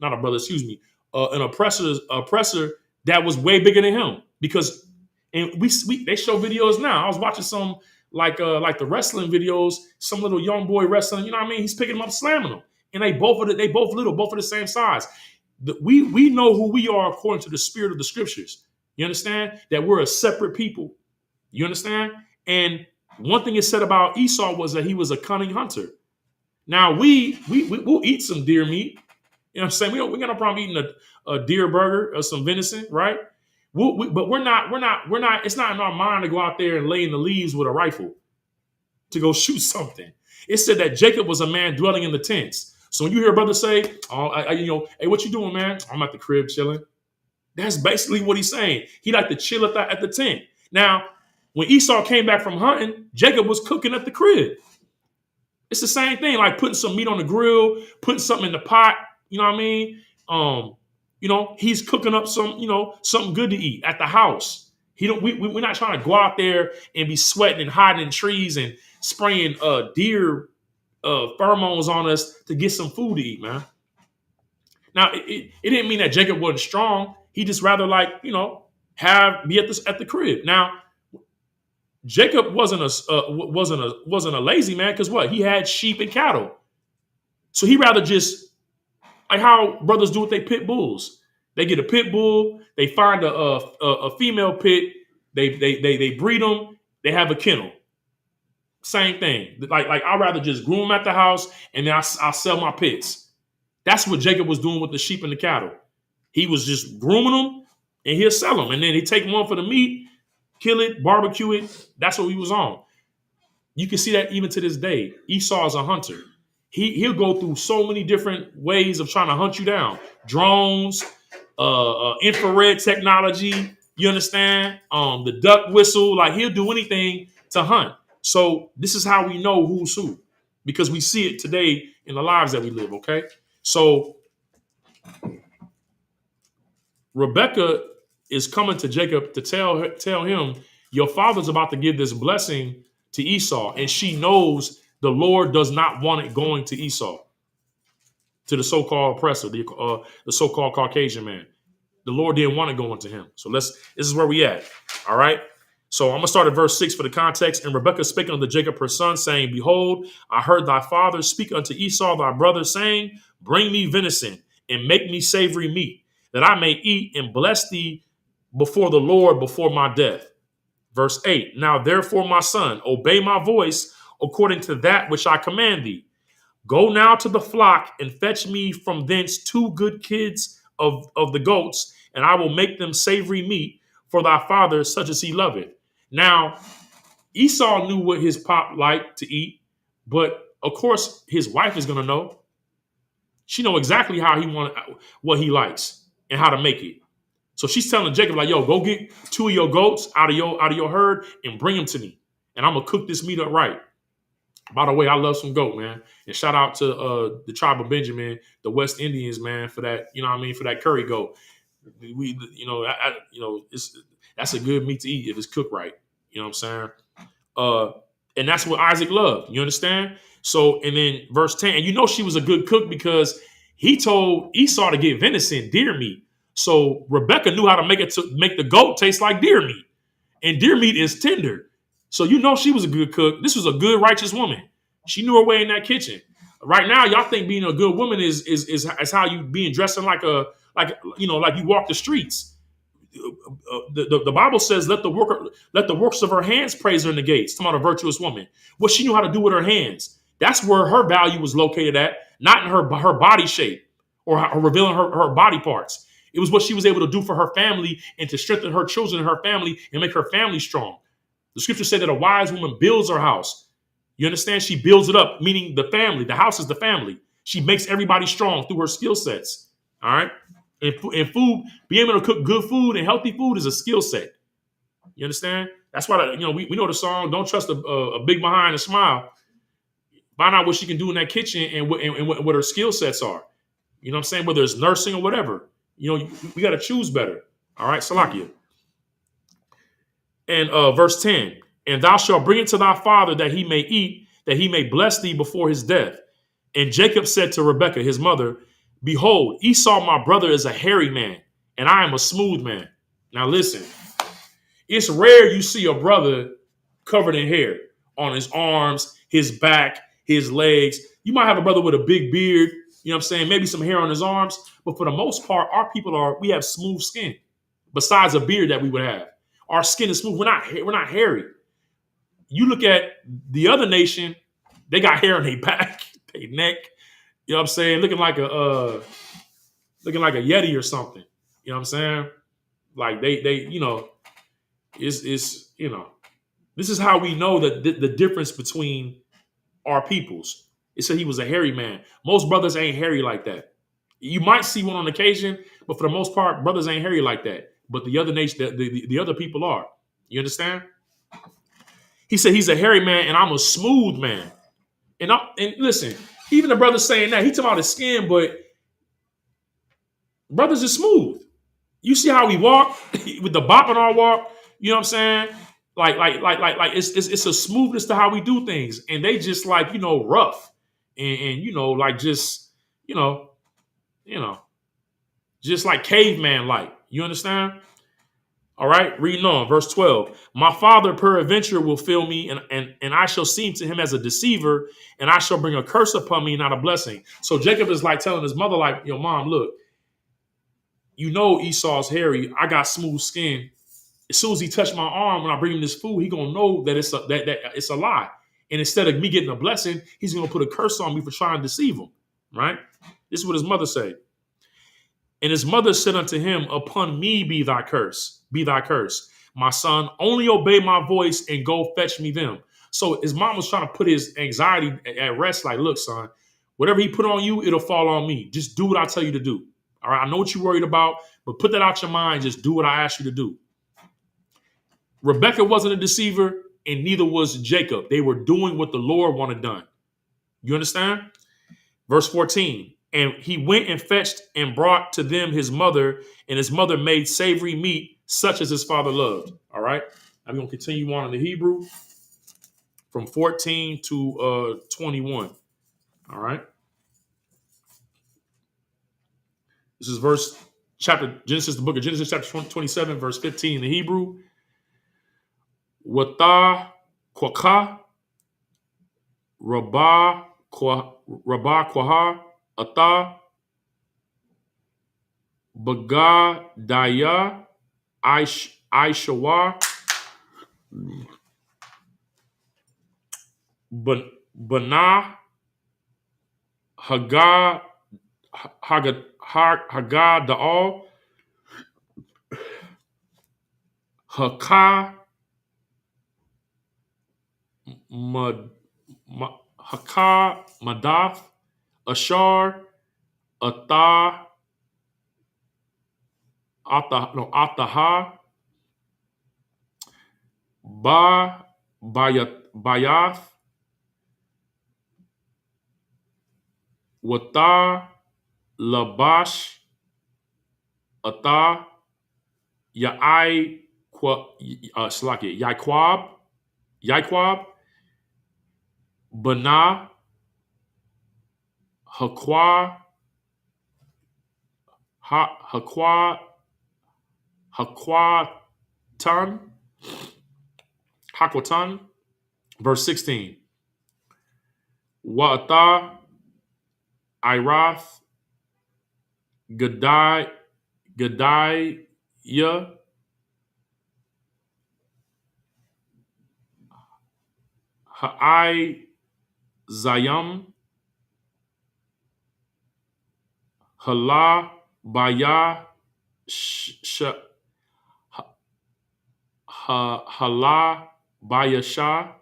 Speaker 1: not a brother, excuse me, an oppressor that was way bigger than him. Because they show videos now. I was watching some like the wrestling videos, some little young boy wrestling. He's picking him up, slamming him, and they both little, both are the same size. We know who we are according to the spirit of the scriptures. You understand that we're a separate people. You understand? And one thing it said about Esau was that he was a cunning hunter. Now we'll eat some deer meat. You know what I'm saying? We got no problem eating a deer burger or some venison, right? But we're not. It's not in our mind to go out there and lay in the leaves with a rifle to go shoot something. It said that Jacob was a man dwelling in the tents. So when you hear a brother say, hey, what you doing, man? I'm at the crib chilling. That's basically what he's saying. He liked to chill at the tent. Now, when Esau came back from hunting, Jacob was cooking at the crib. It's the same thing, like putting some meat on the grill, putting something in the pot. You know what I mean? He's cooking up something good to eat at the house. We're not trying to go out there and be sweating and hiding in trees and spraying deer pheromones on us to get some food to eat, man. Now, it didn't mean that Jacob wasn't strong. He just rather be at the crib. Now, Jacob wasn't a lazy man because what? He had sheep and cattle. So he rather just, like how brothers do with their pit bulls. They get a pit bull, they find a female pit, they breed them, they have a kennel. Same thing. Like I'd rather just groom them at the house and then I'll sell my pits. That's what Jacob was doing with the sheep and the cattle. He was just grooming them and he'll sell them. And then he'd take one for the meat, kill it, barbecue it. That's what he was on. You can see that even to this day. Esau is a hunter. He'll go through so many different ways of trying to hunt you down. Drones, infrared technology, you understand? The duck whistle, like he'll do anything to hunt. So this is how we know who's who, because we see it today in the lives that we live, okay? So Rebecca is coming to Jacob to tell him, your father's about to give this blessing to Esau, and she knows the Lord does not want it going to Esau. to the so-called oppressor, the so-called Caucasian man. The Lord didn't want to go into him. So this is where we at. All right. So I'm going to start at verse 6 for the context. And Rebekah spake unto Jacob her son, saying, Behold, I heard thy father speak unto Esau thy brother, saying, Bring me venison, and make me savory meat, that I may eat and bless thee before the Lord before my death. Verse 8, Now therefore, my son, obey my voice according to that which I command thee. Go now to the flock and fetch me from thence 2 good kids of the goats, and I will make them savory meat for thy father, such as he loveth. Now, Esau knew what his pop liked to eat, but of course his wife is going to know. She know exactly how he want what he likes and how to make it. So she's telling Jacob, like, yo, go get 2 of your goats out of your herd and bring them to me, and I'm gonna cook this meat up right. By the way, I love some goat, man. And shout out to the tribe of Benjamin, the West Indians, man, for that, you know what I mean, for that curry goat. We, that's a good meat to eat if it's cooked right. You know what I'm saying? And that's what Isaac loved. You understand? So, and then verse 10, and you know she was a good cook because he told Esau to get venison, deer meat. So Rebekah knew how to make the goat taste like deer meat. And deer meat is tender. So you know she was a good cook. This was a good, righteous woman. She knew her way in that kitchen. Right now, y'all think being a good woman is how you being dressing like you walk the streets. The Bible says, let the works of her hands praise her in the gates. Talking about a virtuous woman. What she knew how to do with her hands. That's where her value was located at, not in her body shape or revealing her body parts. It was what she was able to do for her family and to strengthen her children and her family and make her family strong. The scriptures say that a wise woman builds her house. You understand? She builds it up, meaning the family. The house is the family. She makes everybody strong through her skill sets. All right? And food, being able to cook good food and healthy food is a skill set. You understand? That's why, we know the song, Don't Trust a Big Behind a Smile. Find out what she can do in that kitchen and what her skill sets are. You know what I'm saying? Whether it's nursing or whatever. We got to choose better. All right? Salakia. And verse 10, and thou shalt bring it to thy father that he may eat, that he may bless thee before his death. And Jacob said to Rebekah, his mother, Behold, Esau, my brother, is a hairy man, and I am a smooth man. Now listen, it's rare you see a brother covered in hair on his arms, his back, his legs. You might have a brother with a big beard, you know what I'm saying, maybe some hair on his arms, but for the most part, we have smooth skin, besides a beard that we would have. Our skin is smooth. We're not hairy. You look at the other nation, they got hair on their back, their neck. You know what I'm saying? Looking like a Yeti or something. You know what I'm saying? Like they is this is how we know that the difference between our peoples. It said he was a hairy man. Most brothers ain't hairy like that. You might see one on occasion, but for the most part, brothers ain't hairy like that. But the other nation, the other people are. You understand? He said he's a hairy man and I'm a smooth man. And listen, even the brother saying that, he talking about his skin, but brothers are smooth. You see how we walk with the bop in our walk. You know what I'm saying? Like it's a smoothness to how we do things, and they just rough and just like caveman like. You understand? All right, reading on, verse 12. My father peradventure will fill me, and I shall seem to him as a deceiver, and I shall bring a curse upon me, not a blessing. So Jacob is like telling his mother, like, yo, mom, look, you know Esau's hairy. I got smooth skin. As soon as he touched my arm when I bring him this food, he gonna know that it's a lie. And instead of me getting a blessing, he's gonna put a curse on me for trying to deceive him. Right? This is what his mother said. And his mother said unto him, Upon me be thy curse, My son, only obey my voice and go fetch me them. So his mom was trying to put his anxiety at rest. Like, look, son, whatever he put on you, it'll fall on me. Just do what I tell you to do. All right, I know what you're worried about, but put that out your mind. Just do what I ask you to do. Rebekah wasn't a deceiver, and neither was Jacob. They were doing what the Lord wanted done. You understand? Verse 14. And he went and fetched and brought to them his mother, and his mother made savory meat, such as his father loved. All right. I'm going to continue on in the Hebrew from 14 to 21. All right. is Genesis, the book of Genesis, chapter 27, verse 15 in the Hebrew. Wata Kwaka Rabah Kwaha Ata Baga Daya Aishawa Bana Haga Haga Daal Haka Haka Madath Ashar Ata Ataha Bayath Wata Labash Ata Yaai Yaquab Bana Haqua Haqua Haquatan Haquatan. Verse 16. Wa'ata Irath Gadaya Ha'ai Zayam Hala Baya Hala Bayasha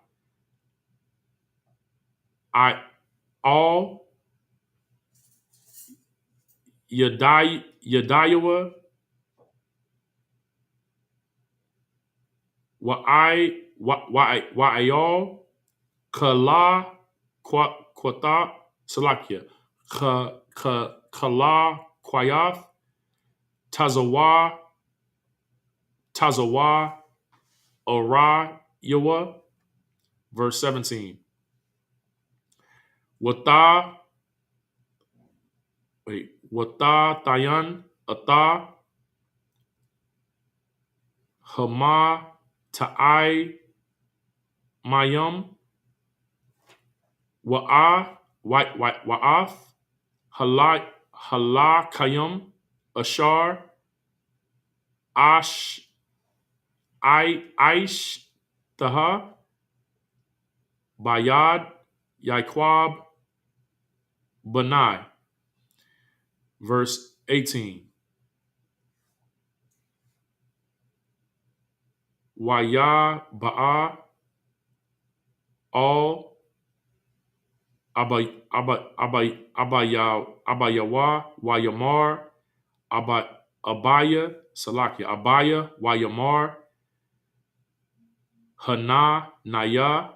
Speaker 1: I all Yadayawa Wa'ayal Kala Kwata Salakia Kala Kwayath Tazawa Ora Yawa. Verse 17. Wata Tayan Ata Hama Ta'ai Mayam Wa'ath Halakayam Ashar Aish Taha Bayad Yaquab Banai. Verse 18. Waya Ba'a All Abayawa Wayamar Abaya Salakia Abaya Wayamar Hana Naya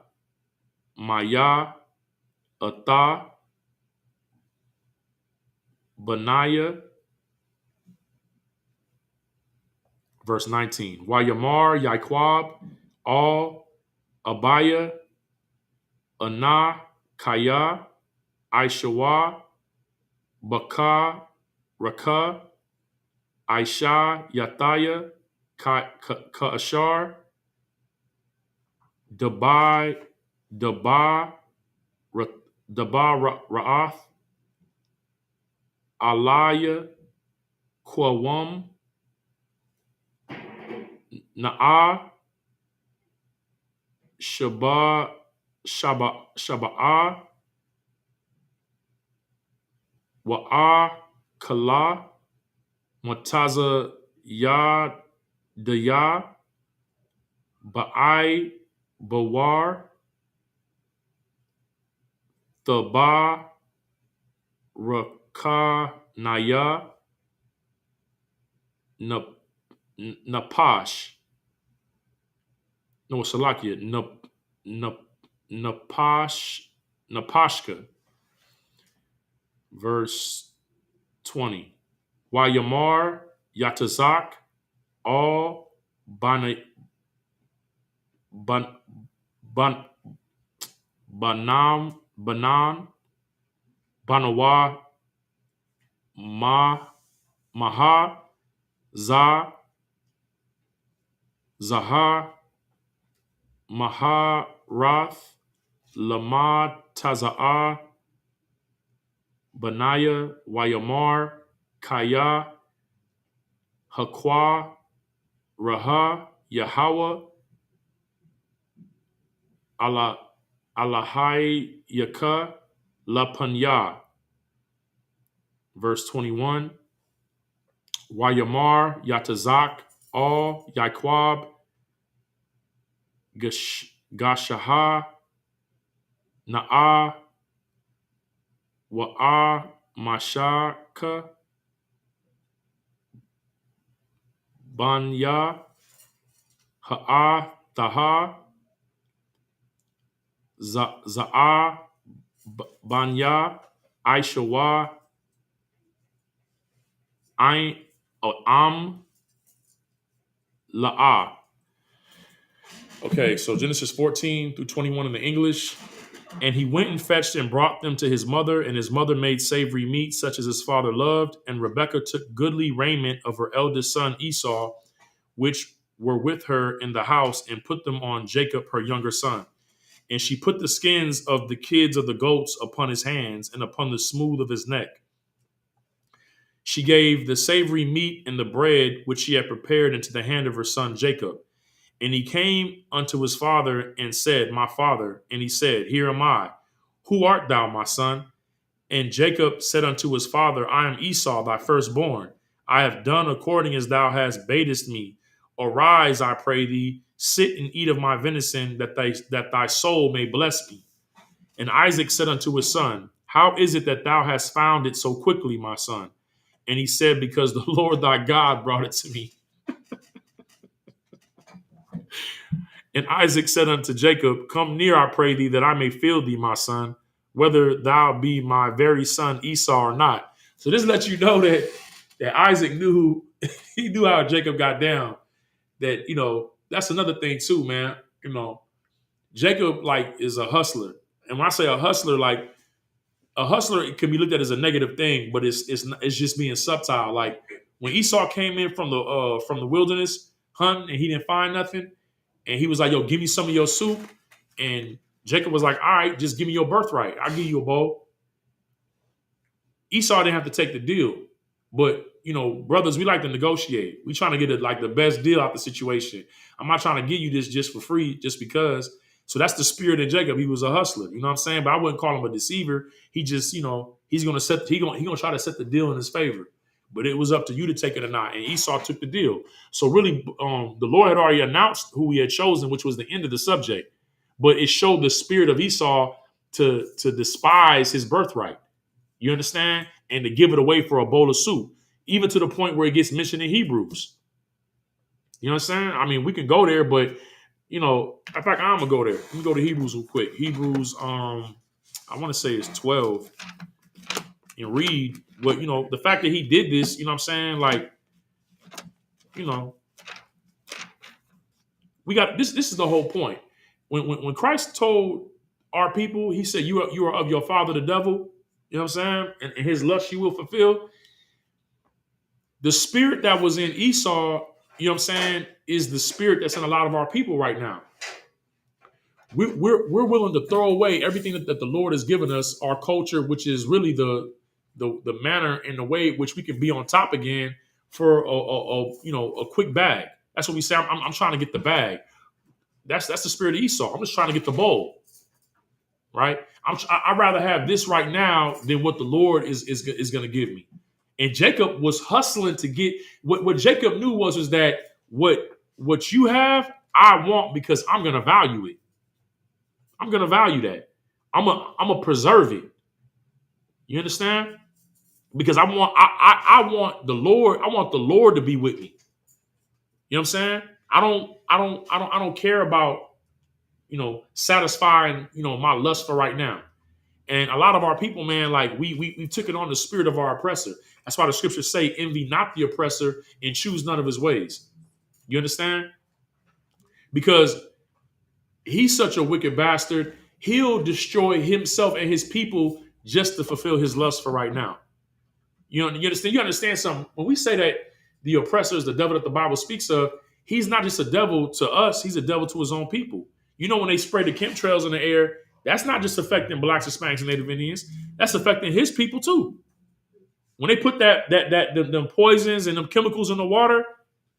Speaker 1: Maya Ata Benaiah. Verse 19. Wayamar Yaquab All Abaya Ana Kaya Aishawa Baka Raka Aisha Yataya Ka'ashar Dabai Daba Ra'ath Alaya Kwawam Na'a Shaba'a Wa'a Kala Mutaza Ya Daya Ba'ai Bawar Thaba Rakanaya Napash. No, Salakia. Napashka. Verse 20. Wayamar Yatazak All Banan Banawa Ma Maha, Za, Zahar, Maharath, Lamad, Taza'ah, Benaiah, Wayamar, Kaya, Hakwa, Raha, Yahweh, Allah, Alahai, Yakah, Lapanya. Verse 21, Wayamar, Yatazak, All, Yaquab, Gashaha, Na'ah, Wa'ah, Mashaka, Banya, Ha'ah, Taha, Za'ah, Banya, Aishawa, Ain, Am, La'ah. Okay, so Genesis 14 through 21 in the English. And he went and fetched and brought them to his mother, and his mother made savory meat, such as his father loved. And Rebekah took goodly raiment of her eldest son Esau, which were with her in the house, and put them on Jacob, her younger son. And she put the skins of the kids of the goats upon his hands and upon the smooth of his neck. She gave the savory meat and the bread which she had prepared into the hand of her son Jacob. And he came unto his father and said, My father. And he said, Here am I. Who art thou, my son? And Jacob said unto his father, I am Esau, thy firstborn. I have done according as thou hast badest me. Arise, I pray thee, sit and eat of my venison, that thy soul may bless me. And Isaac said unto his son, How is it that thou hast found it so quickly, my son? And he said, Because the Lord thy God brought it to me. And Isaac said unto Jacob, Come near, I pray thee, that I may feel thee, my son, whether thou be my very son Esau or not. So this lets you know that Isaac knew, he knew how Jacob got down. That, that's another thing too, man. Jacob, like, is a hustler. And when I say a hustler, like, a hustler, it can be looked at as a negative thing, but it's just being subtle. Like, when Esau came in from the wilderness hunting and he didn't find nothing, and he was like, yo, give me some of your soup. And Jacob was like, all right, just give me your birthright. I'll give you a bowl. Esau didn't have to take the deal. But, brothers, we like to negotiate. We trying to get the best deal out the situation. I'm not trying to give you this just for free, just because. So that's the spirit of Jacob. He was a hustler. You know what I'm saying? But I wouldn't call him a deceiver. He just, he's going to try to set the deal in his favor. But it was up to you to take it or not. And Esau took the deal. So really, the Lord had already announced who he had chosen, which was the end of the subject. But it showed the spirit of Esau to despise his birthright. You understand? And to give it away for a bowl of soup. Even to the point where it gets mentioned in Hebrews. You know what I'm saying? I mean, we can go there, but, in fact, I'm going to go there. Let me go to Hebrews real quick. Hebrews, I want to say it's 12. And read what, the fact that he did this, you know what I'm saying? Like, we got this. This is the whole point. When Christ told our people, he said, you are of your father, the devil, you know what I'm saying? And his lust you will fulfill. The spirit that was in Esau, you know what I'm saying, is the spirit that's in a lot of our people right now. We're willing to throw away everything that the Lord has given us, our culture, which is really the manner and the way in which we can be on top again for a quick bag. That's what we say. I'm trying to get the bag. That's the spirit of Esau. I'm just trying to get the bowl, right? I'd rather have this right now than what the Lord is going to give me. And Jacob was hustling to get what Jacob knew was that what you have, I want, because I'm going to value it. I'm going to value that. I'm gonna preserve it. You understand? Because I want the Lord. I want the Lord to be with me. You know what I'm saying? I don't care about, satisfying, my lust for right now. And a lot of our people, man, like we took it on the spirit of our oppressor. That's why the scriptures say, envy not the oppressor and choose none of his ways. You understand? Because he's such a wicked bastard. He'll destroy himself and his people just to fulfill his lust for right now. You understand something? When we say that the oppressor is the devil that the Bible speaks of, he's not just a devil to us, he's a devil to his own people. When they spray the chemtrails in the air, that's not just affecting blacks, Hispanics, and Native Indians. That's affecting his people too. When they put them poisons and them chemicals in the water,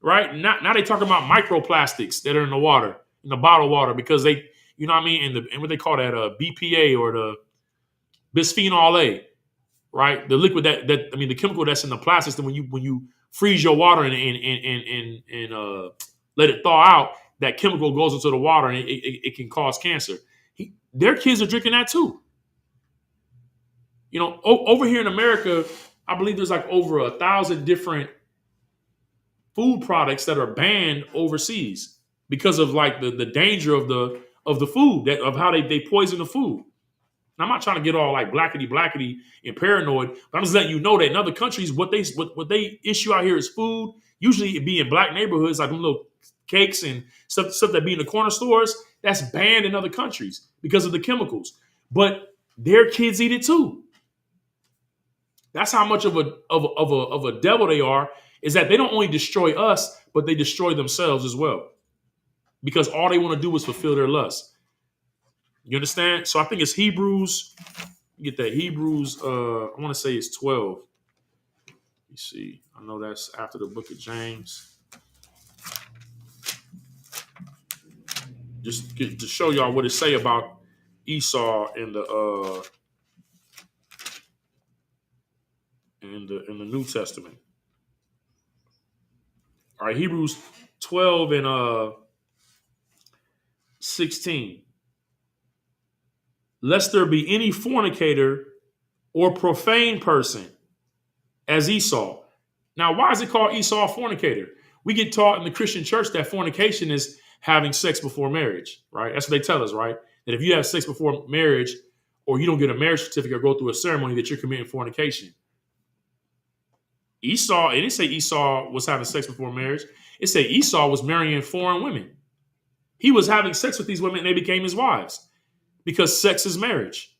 Speaker 1: right? Now they talking about microplastics that are in the water, in the bottled water, because they, you know what I mean, and what they call that BPA or the bisphenol A, right? The liquid the chemical that's in the plastics. That when you freeze your water and let it thaw out, that chemical goes into the water and it can cause cancer. Their kids are drinking that too. Over here in America, I believe there's like over 1,000 different food products that are banned overseas because of like the danger of the food, of how they poison the food. Now, I'm not trying to get all like blackety and paranoid, but I'm just letting you know that in other countries, what they issue out here is food. Usually, it be in black neighborhoods, like them little cakes and stuff that be in the corner stores. That's banned in other countries because of the chemicals. But their kids eat it too. That's how much of a devil they are. Is that they don't only destroy us, but they destroy themselves as well, because all they want to do is fulfill their lust. You understand? So I think it's Hebrews. Get that Hebrews. I want to say it's 12. Let me see. I know that's after the book of James. Just to show y'all what it say about Esau in the New Testament. All right, Hebrews 12 and 16. Lest there be any fornicator or profane person as Esau. Now, why is it called Esau a fornicator? We get taught in the Christian church that fornication is having sex before marriage, right? That's what they tell us, right? That if you have sex before marriage, or you don't get a marriage certificate or go through a ceremony, that you're committing fornication. Esau, it didn't say Esau was having sex before marriage. It said Esau was marrying foreign women. He was having sex with these women and they became his wives, because sex is marriage.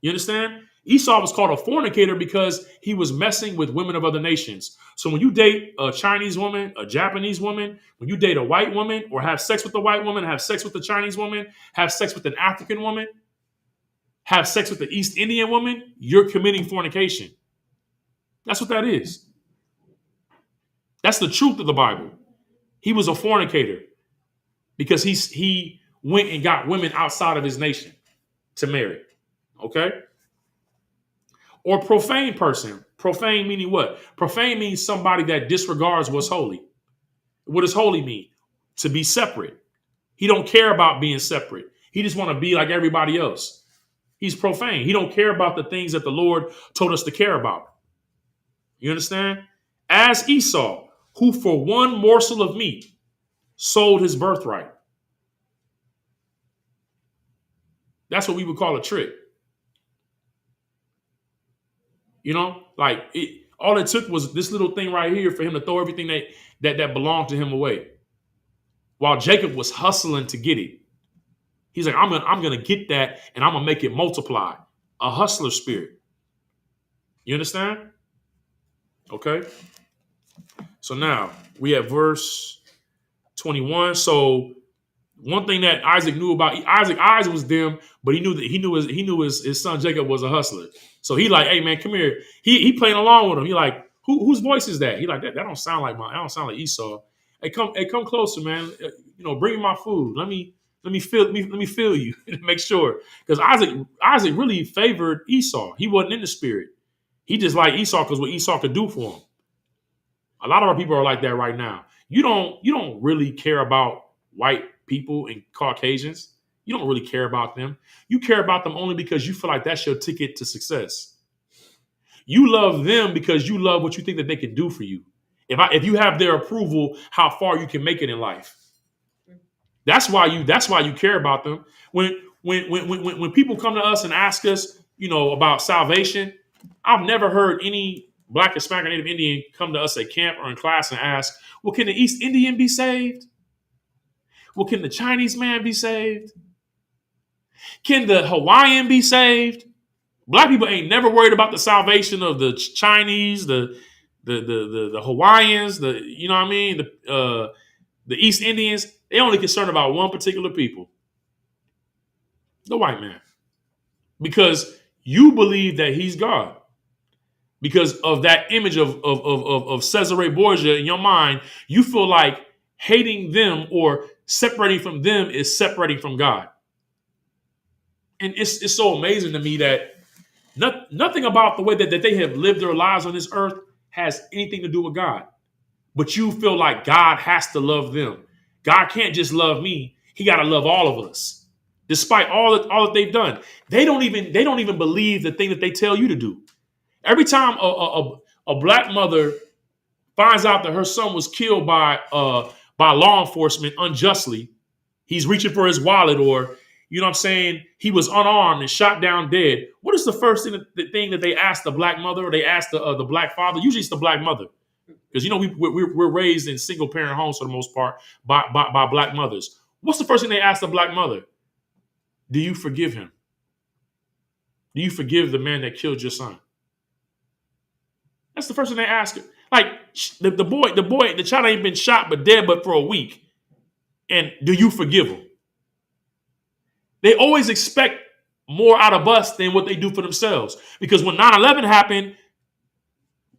Speaker 1: You understand? Esau was called a fornicator because he was messing with women of other nations. So when you date a Chinese woman, a Japanese woman, when you date a white woman or have sex with a white woman, have sex with a Chinese woman, have sex with an African woman, have sex with the East Indian woman, you're committing fornication. That's what that is. That's the truth of the Bible. He was a fornicator because he went and got women outside of his nation to marry. Okay? Or profane person. Profane meaning what? Profane means somebody that disregards what's holy. What does holy mean? To be separate. He don't care about being separate. He just want to be like everybody else. He's profane. He don't care about the things that the Lord told us to care about. You understand? As Esau, who for one morsel of meat sold his birthright. That's what we would call a trick. All it took was this little thing right here for him to throw everything that belonged to him away. While Jacob was hustling to get it. He's like, I'm gonna get that and I'm gonna make it multiply. A hustler spirit. You understand? Okay. So now we have verse 21. So one thing that Isaac knew about Isaac's eyes was dim, but he knew his son Jacob was a hustler. So he like, hey man, come here. He playing along with him. He like, whose voice is that? He like, that don't sound like mine. That don't sound like Esau. Hey, come closer, man. Bring me my food. Let me feel you to make sure. Because Isaac really favored Esau. He wasn't in the spirit. He just liked Esau because what Esau could do for him. A lot of our people are like that right now. You don't really care about white people and Caucasians. You don't really care about them. You care about them only because you feel like that's your ticket to success. You love them because you love what you think that they can do for you. If you have their approval, how far you can make it in life. That's why you care about them. When people come to us and ask us, about salvation, I've never heard any Black, Hispanic, or Native Indian come to us at camp or in class and ask, well, can the East Indian be saved? Well, can the Chinese man be saved? Can the Hawaiian be saved? Black people ain't never worried about the salvation of the Chinese, the Hawaiians, you know what I mean, the East Indians. They only concerned about one particular people, the white man, because you believe that he's God. Because of that image of Cesare Borgia in your mind, you feel like hating them or separating from them is separating from God. And it's so amazing to me that nothing about the way that they have lived their lives on this earth has anything to do with God. But you feel like God has to love them. God can't just love me. He got to love all of us. Despite all that they've done. They don't even believe the thing that they tell you to do. Every time a black mother finds out that her son was killed by law enforcement unjustly, he's reaching for his wallet, or you know what I'm saying, he was unarmed and shot down dead. What is the first thing that they ask the black mother, or they ask the black father? Usually it's the black mother, because you know we're raised in single parent homes for the most part by black mothers. What's the first thing they ask the black mother? Do you forgive him? Do you forgive the man that killed your son? That's the first thing they ask her. Like the child ain't been shot but dead but for a week. And do you forgive him? They always expect more out of us than what they do for themselves. Because when 9/11 happened,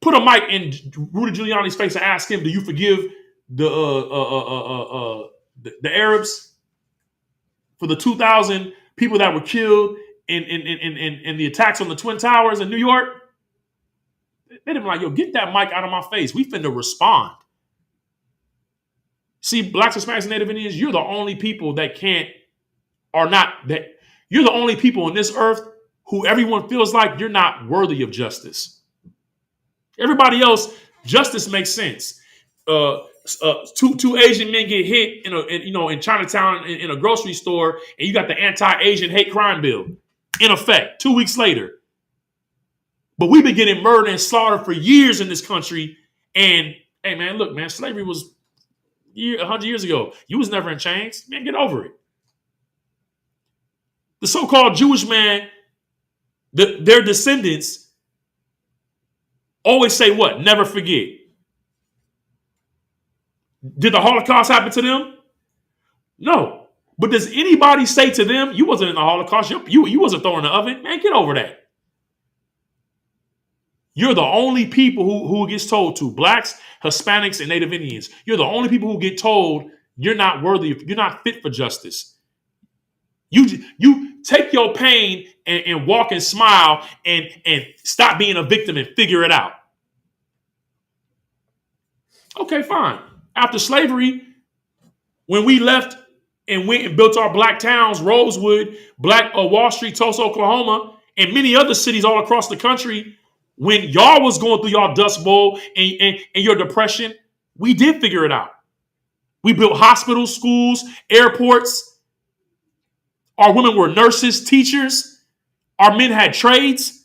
Speaker 1: put a mic in Rudy Giuliani's face and ask him, do you forgive the Arabs for the 2,000 people that were killed in the attacks on the Twin Towers in New York? They'd be like, yo, get that mic out of my face. We finna respond. See, blacks, Hispanics, and Native Indians, you're the only people you're the only people on this earth who everyone feels like you're not worthy of justice. Everybody else, justice makes sense. Two Asian men get hit in Chinatown in a grocery store, and you got the anti-Asian hate crime bill in effect 2 weeks later. But we've been getting murdered and slaughtered for years in this country. And hey, man, look, man, slavery was 100 years ago. You was never in chains. Man, get over it. The so-called Jewish man, their descendants always say what? Never forget. Did the Holocaust happen to them? No. But does anybody say to them, you wasn't in the Holocaust, you wasn't thrown in the oven? Man, get over that. You're the only people who gets told to, blacks, Hispanics, and Native Indians. You're the only people who get told you're not worthy, you're not fit for justice. You take your pain and walk and smile and stop being a victim and figure it out. Okay, fine. After slavery, when we left and went and built our black towns, Rosewood, Black Wall Street, Tulsa, Oklahoma, and many other cities all across the country, when y'all was going through y'all Dust Bowl and your depression, we did figure it out. We built hospitals, schools, airports. Our women were nurses, teachers. Our men had trades.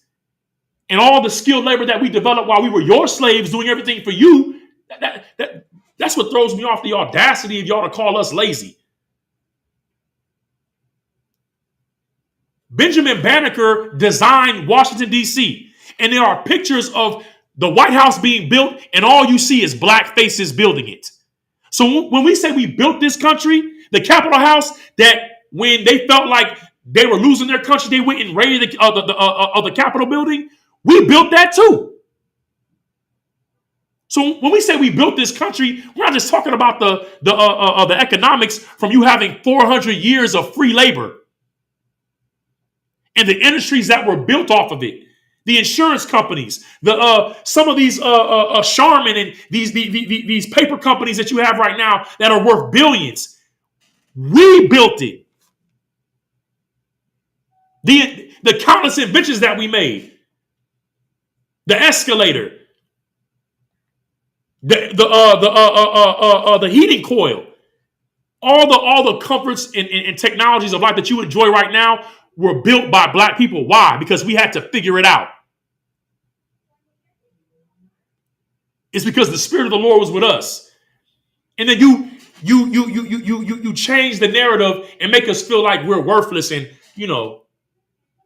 Speaker 1: And all the skilled labor that we developed while we were your slaves doing everything for you, that's what throws me off, the audacity of y'all to call us lazy. Benjamin Banneker designed Washington, D.C., and there are pictures of the White House being built, and all you see is black faces building it. So when we say we built this country, the Capitol House, that when they felt like they were losing their country, they went and raided the Capitol building. We built that too. So when we say we built this country, we're not just talking about the economics from you having 400 years of free labor and the industries that were built off of it. The insurance companies, some of these Charmin and these paper companies that you have right now that are worth billions. We built it. The countless inventions that we made, the escalator, the heating coil, all the comforts and technologies of life that you enjoy right now were built by black people. Why? Because we had to figure it out. It's because the Spirit of the Lord was with us. And then you change the narrative and make us feel like we're worthless and,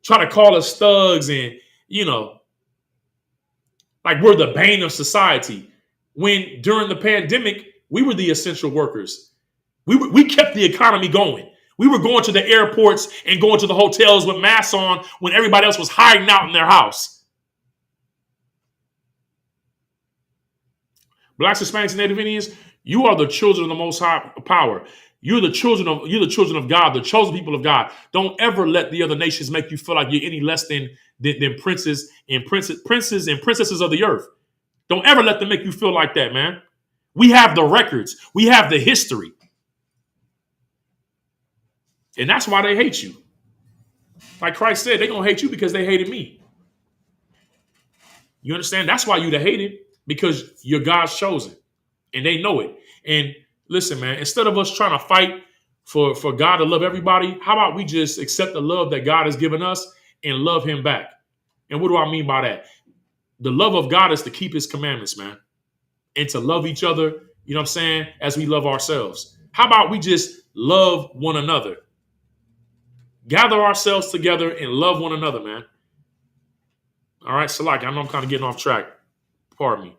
Speaker 1: Try to call us thugs and, you know, like we're the bane of society. When during the pandemic, we were the essential workers. We kept the economy going. We were going to the airports and going to the hotels with masks on when everybody else was hiding out in their house. Blacks, Hispanics, and Native Indians, you are the children of the Most High Power. You're the children of God, the chosen people of God. Don't ever let the other nations make you feel like you're any less than princes and princesses of the earth. Don't ever let them make you feel like that, man. We have the records. We have the history. And that's why they hate you. Like Christ said, they're going to hate you because they hated me. You understand? That's why you the hated, because you're God's chosen. And they know it. And listen, man, instead of us trying to fight for God to love everybody, how about we just accept the love that God has given us and love him back? And what do I mean by that? The love of God is to keep his commandments, man. And to love each other, you know what I'm saying, as we love ourselves. How about we just love one another? Gather ourselves together and love one another, man. All right, Salaki, I know I'm kind of getting off track. Pardon me.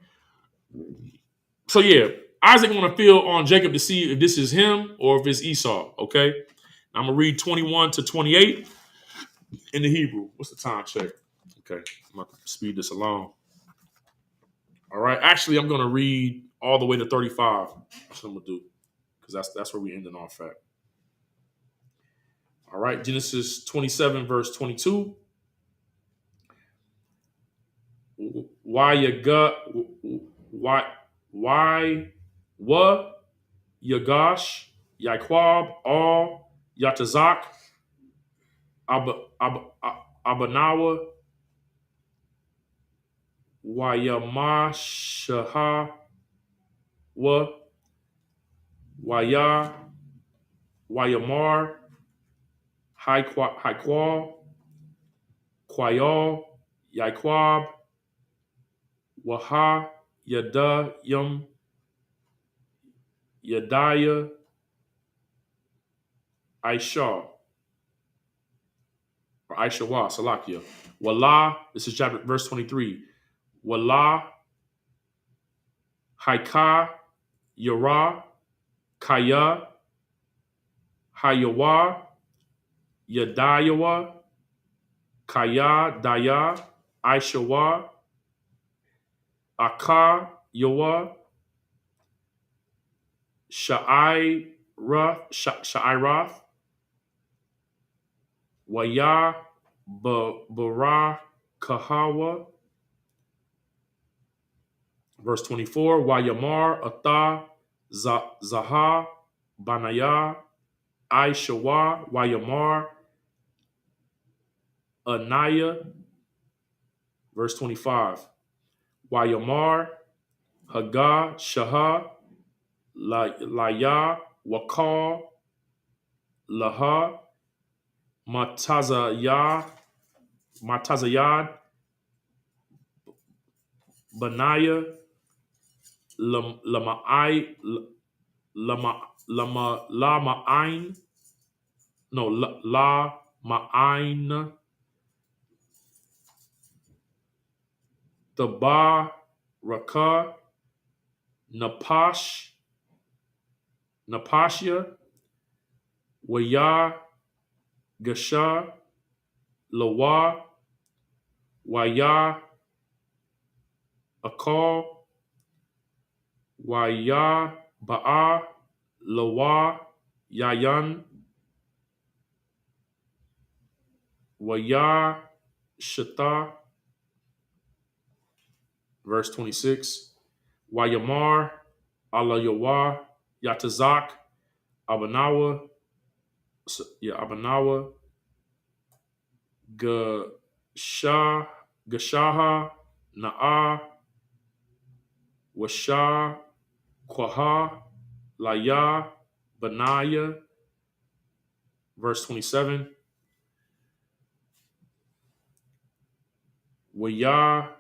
Speaker 1: So yeah, Isaac want to feel on Jacob to see if this is him or if it's Esau. Okay, I'm gonna read 21 to 28 in the Hebrew. What's the time check? Okay, I'm gonna speed this along. All right, actually, I'm gonna read all the way to 35. That's what I'm gonna do, because that's where we ending off at. All right, Genesis 27 verse 22. Why you got why what Yagash, Yaquab, All, Yatazak, Abanawa, Wayamashaha, Waya, Wayamar, Haikwal, Quayal, Yaquab, Waha, Yada, Yadaya, Aisha, or Aishawa, Salakia. Wala, this is chapter verse 23. Wala, Haika, Yara, Kaya, Hayawa, Yadayawa, Kaya, Daya, Aishawa, Aka, Yawa, Sha'irath, Waya, Bara, Kahawa. Verse 24, Wayamar, Ata, Zaha, Banaya, Aishawa, Wayamar, Anaya. Verse 25, Wayamar, Haga, Shaha, Laya, Wakal, Laha, Matazayad, Banaya, Lama'ai, Lama'ain, no, Ma'ain, Taba, Raka, Napashia, Waya, Gasha, Lawa, Waya, Akal, Waya, Ba'a, Lawa, Yayan, Waya, Shata. Verse 26, Wayamar, Allah Yawa, Yatazak, Abanawa, Abanawa, Gashaha, Na'a, Washa, Kwaha, Laya, Benaya. Verse 27, Waya,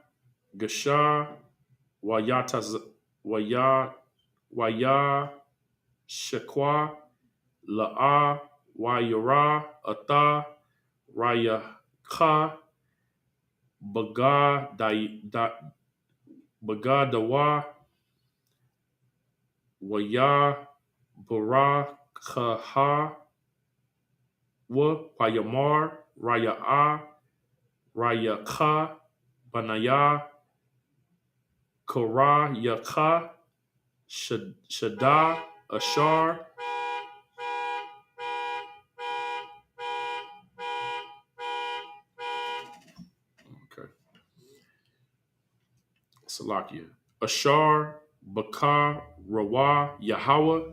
Speaker 1: Gasha, Wayataz, Waya, Shekwa, La'a, Wayara, Ata, Raya, Ka Bagadawa Waya Barakaha Wayamar Raya Raya Ka Banaya Kara Yaka Shada Ashar. Okay. Salakia. Ashar Bakar Rawa Yahweh.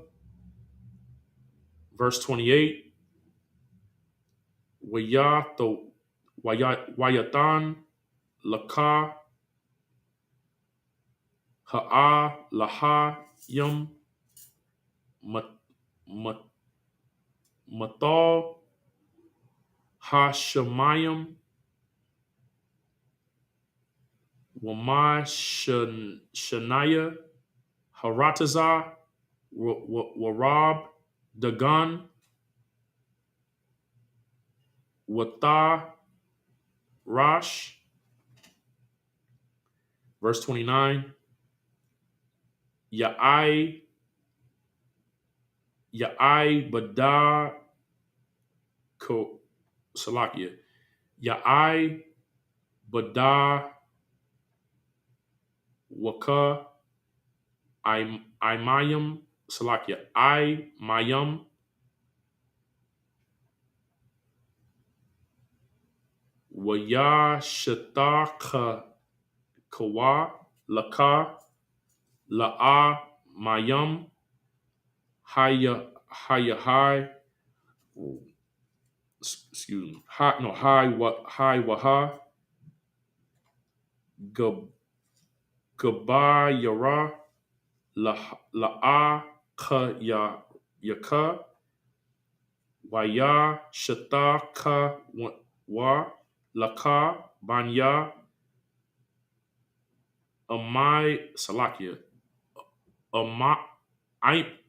Speaker 1: Verse 28. Wayatan Laka Ha'a Laha Yum Matal Hashemayim Wamai Shanaya Harataza Warab Dagan Wata Rash. Verse 29. Ya'ai Bada Ko Salakia. Ya'ai Bada Waka Imayam Salakia. I Mayam Waya Shata Kawa Laka La'a Mayam Haya Hai. Excuse me. Hi Waha Gabayara La'a Yaka Waya Shata Ka Wa Laka Banya Amai Salakia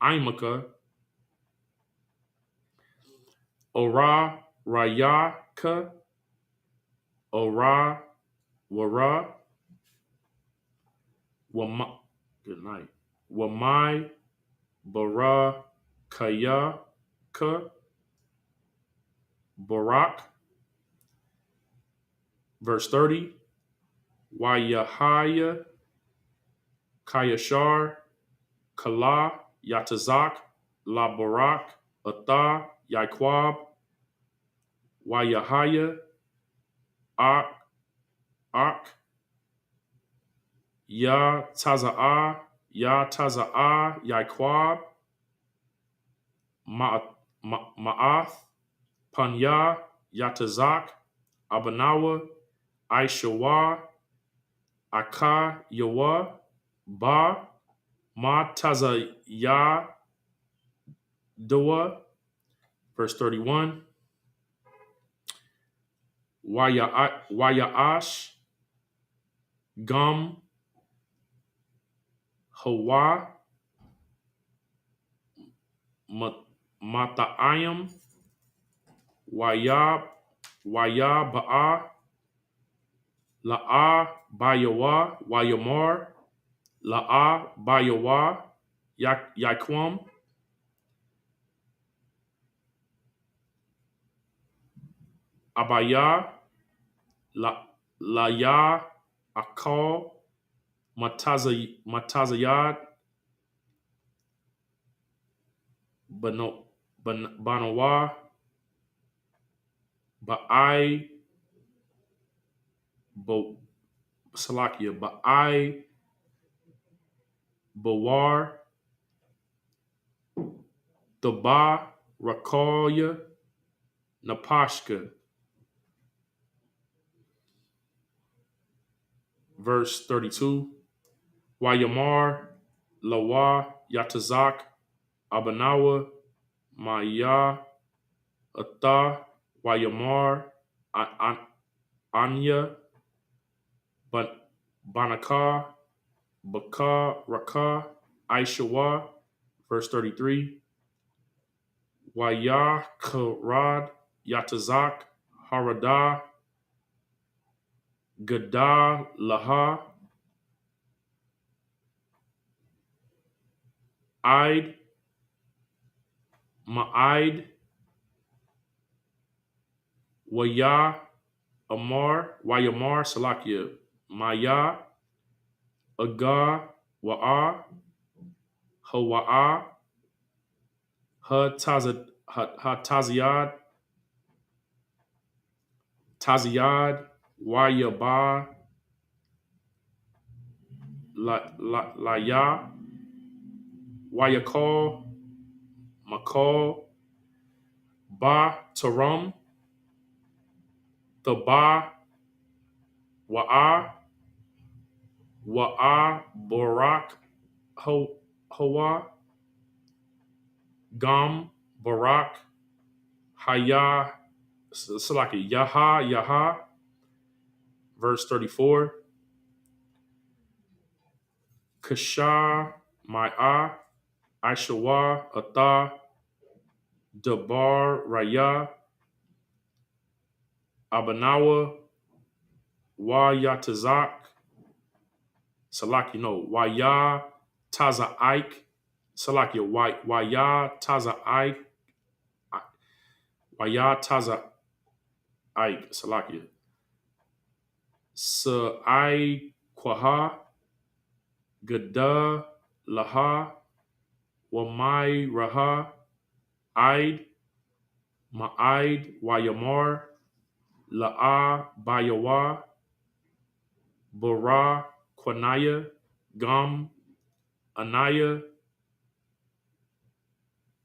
Speaker 1: Imaka Ora Rayaka Ora Wara Wama. Good night. Wamai Bara Kayaka Barak. Verse 30. Wayahaya Kayashar Kala Yatazak La Barak Atha Yaquab Wayahaya Ak Ak Taza'a Yaquab Ma'ath Panya Yatazak Abanawa Aishawa Aka Yawa Ba Ma Tazaya Doa. Verse 31. Wayaash Gum Hawa Mata'ayam Waya Ba'a La'a Bayawa Wayamar La'a Bayawa Yaquam Abaya Laya Akal Matazayad Banawa Ba'ai Salakia Ba'ai Bawar Daba Rakoya Napashka. Verse 32. Wayamar Lawa Yatazak Abanawa Maya Atha Wayamar Anya Banaka Baka Raka Aishawa. Verse 33. Waya Karad Yatazak Harada Gadah Laha, Id, Ma'id, Waya, Amar, Wayamar, Salakia, Maya, Agar, Wa'a, Hawa'a, Taziad, Taziad, Wayaba, Laya, Wayakal, Makal, Ba Taram, Thaba, Wa'a, Wa'a, Barak, Hawa, Gam, Barak, Haya, Salaki, Yaha, verse 34, Kasha, Mai'ah, Aishawa, Atha, Dabar, Raya, Abanawa, Wa Yatazak, Salaki, no, Waya Taza Ike, Salaki, Waya Taza Ike, Waya Taza Ike, Salaki, Sa'ai Kwaha, Gada Laha, Wamai Raha, Aid, Ma'aid, Wayamar, La'a, Bayawa, Bara, Quanaya, Gam, Anaya,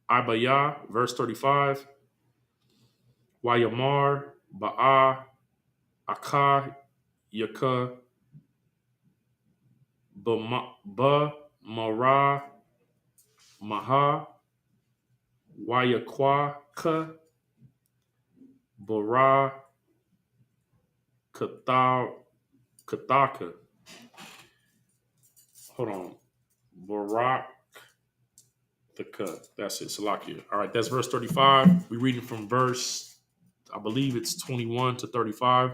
Speaker 1: Abaya, verse 35, Wayamar, Ba'a, Aka, Yaka, Ba, Mara, Maha, Wayakwaka, Bara, Kathaka. Hold on. Barak, that's it, Salakia. All right, that's verse 35. We're reading from verse, I believe it's 21 to 35.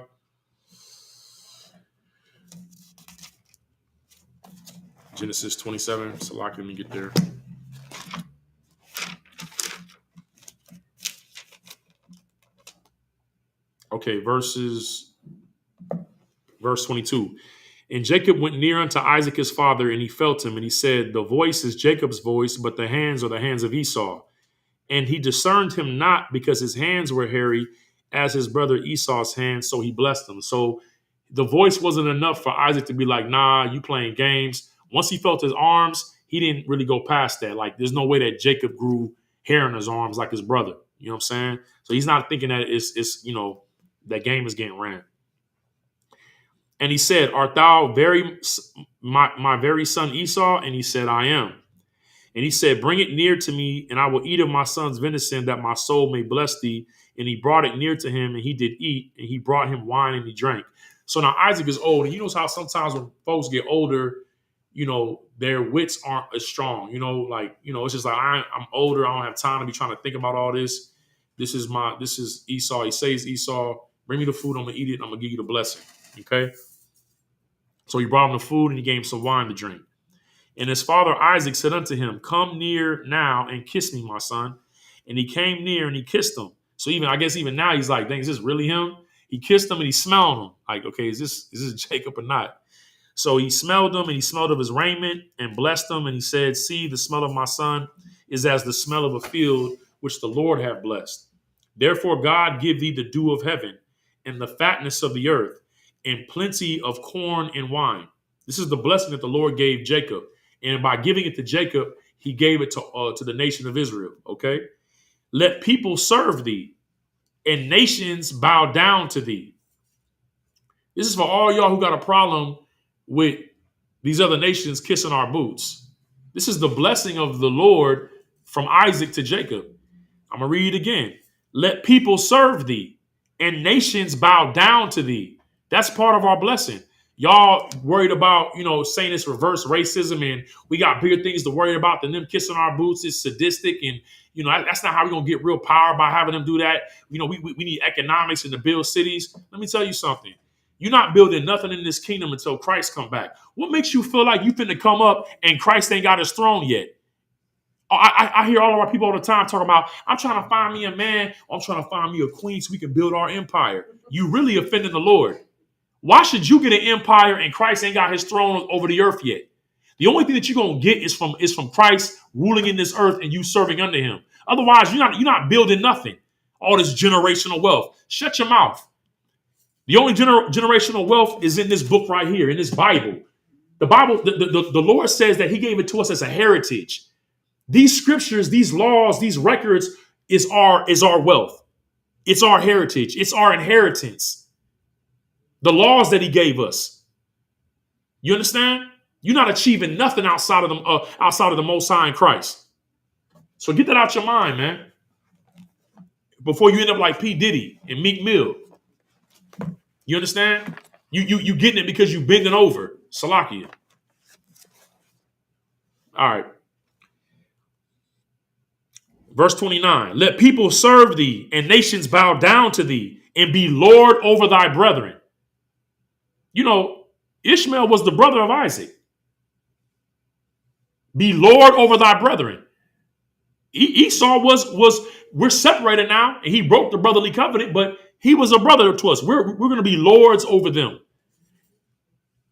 Speaker 1: Genesis 27. Salakia, let me get there. Okay, verse 22. And Jacob went near unto Isaac his father, and he felt him, and he said, the voice is Jacob's voice, but the hands are the hands of Esau. And he discerned him not, because his hands were hairy as his brother Esau's hands, so he blessed him. So the voice wasn't enough for Isaac to be like, nah, you playing games. Once he felt his arms, he didn't really go past that. Like, there's no way that Jacob grew hair on his arms like his brother. You know what I'm saying? So he's not thinking that it's that game is getting ran. And he said, art thou my very son Esau? And he said, I am. And he said, bring it near to me, and I will eat of my son's venison, that my soul may bless thee. And he brought it near to him, and he did eat, and he brought him wine, and he drank. So now Isaac is old, and you know how sometimes when folks get older, their wits aren't as strong. It's just like, I'm older, I don't have time to be trying to think about all this. This is Esau. He says, Esau, bring me the food, I'm gonna eat it, I'm gonna give you the blessing. Okay. So he brought him the food, and he gave him some wine to drink. And his father Isaac said unto him, come near now and kiss me, my son. And he came near and he kissed him. So I guess even now he's like, dang, is this really him? He kissed him and he smelled him. Like, okay, is this Jacob or not? So he smelled him, and he smelled of his raiment and blessed him. And he said, see, the smell of my son is as the smell of a field which the Lord hath blessed. Therefore God give thee the dew of heaven and the fatness of the earth and plenty of corn and wine. This is the blessing that the Lord gave Jacob. And by giving it to Jacob, he gave it to the nation of Israel. Okay. Let people serve thee and nations bow down to thee. This is for all y'all who got a problem with these other nations kissing our boots. This is the blessing of the Lord from Isaac to Jacob. I'm going to read it again. Let people serve thee and nations bow down to thee. That's part of our blessing. Y'all worried about, saying it's reverse racism and we got bigger things to worry about than them kissing our boots. It's sadistic. And, that's not how we're going to get real power by having them do that. We need economics and to build cities. Let me tell you something. You're not building nothing in this kingdom until Christ come back. What makes you feel like you finna come up and Christ ain't got his throne yet? I hear all of our people all the time talking about, I'm trying to find me a man, I'm trying to find me a queen so we can build our empire. You really offending the Lord. Why should you get an empire and Christ ain't got his throne over the earth yet? The only thing that you're gonna get is from Christ ruling in this earth and you serving under him. Otherwise, you're not building nothing. All this generational wealth. Shut your mouth. The only generational wealth is in this book right here, in this Bible. The Bible, the Lord says that he gave it to us as a heritage. These scriptures, these laws, these records is our wealth. It's our heritage. It's our inheritance. The laws that he gave us. You understand? You're not achieving nothing outside of the Most High in Christ. So get that out your mind, man. Before you end up like P. Diddy and Meek Mill. You understand? You getting it because you bending over. Salakia. All right. Verse 29. Let people serve thee and nations bow down to thee and be Lord over thy brethren. You know, Ishmael was the brother of Isaac. Be Lord over thy brethren. Esau we're separated now, and he broke the brotherly covenant, but he was a brother to us. We're going to be lords over them.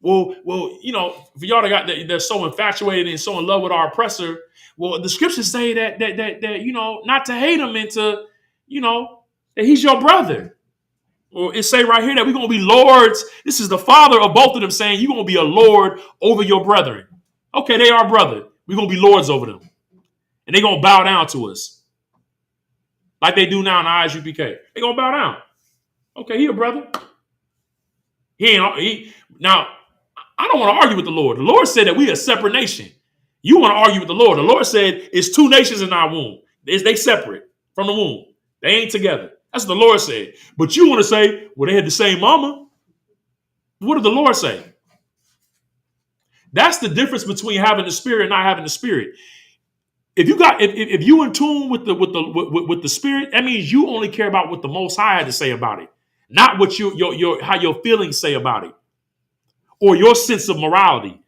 Speaker 1: Well, you know, for y'all that they're so infatuated and so in love with our oppressor. Well, the scriptures say that you know, not to hate him and to, you know, that he's your brother. Or it say right here that we're going to be lords. This is the father of both of them saying you're going to be a lord over your brethren. Okay, they are brother. We're going to be lords over them. And they're going to bow down to us. Like they do now in the ISUPK. They're going to bow down. Okay, he a brother. Now, I don't want to argue with the Lord. The Lord said that we are a separate nation. You want to argue with the Lord. The Lord said it's two nations in our womb. They separate from the womb. They ain't together. That's what the Lord said. But you want to say, well, they had the same mama. What did the Lord say? That's the difference between having the spirit and not having the spirit. If you in tune with the spirit, that means you only care about what the Most High had to say about it, not what how your feelings say about it, or your sense of morality.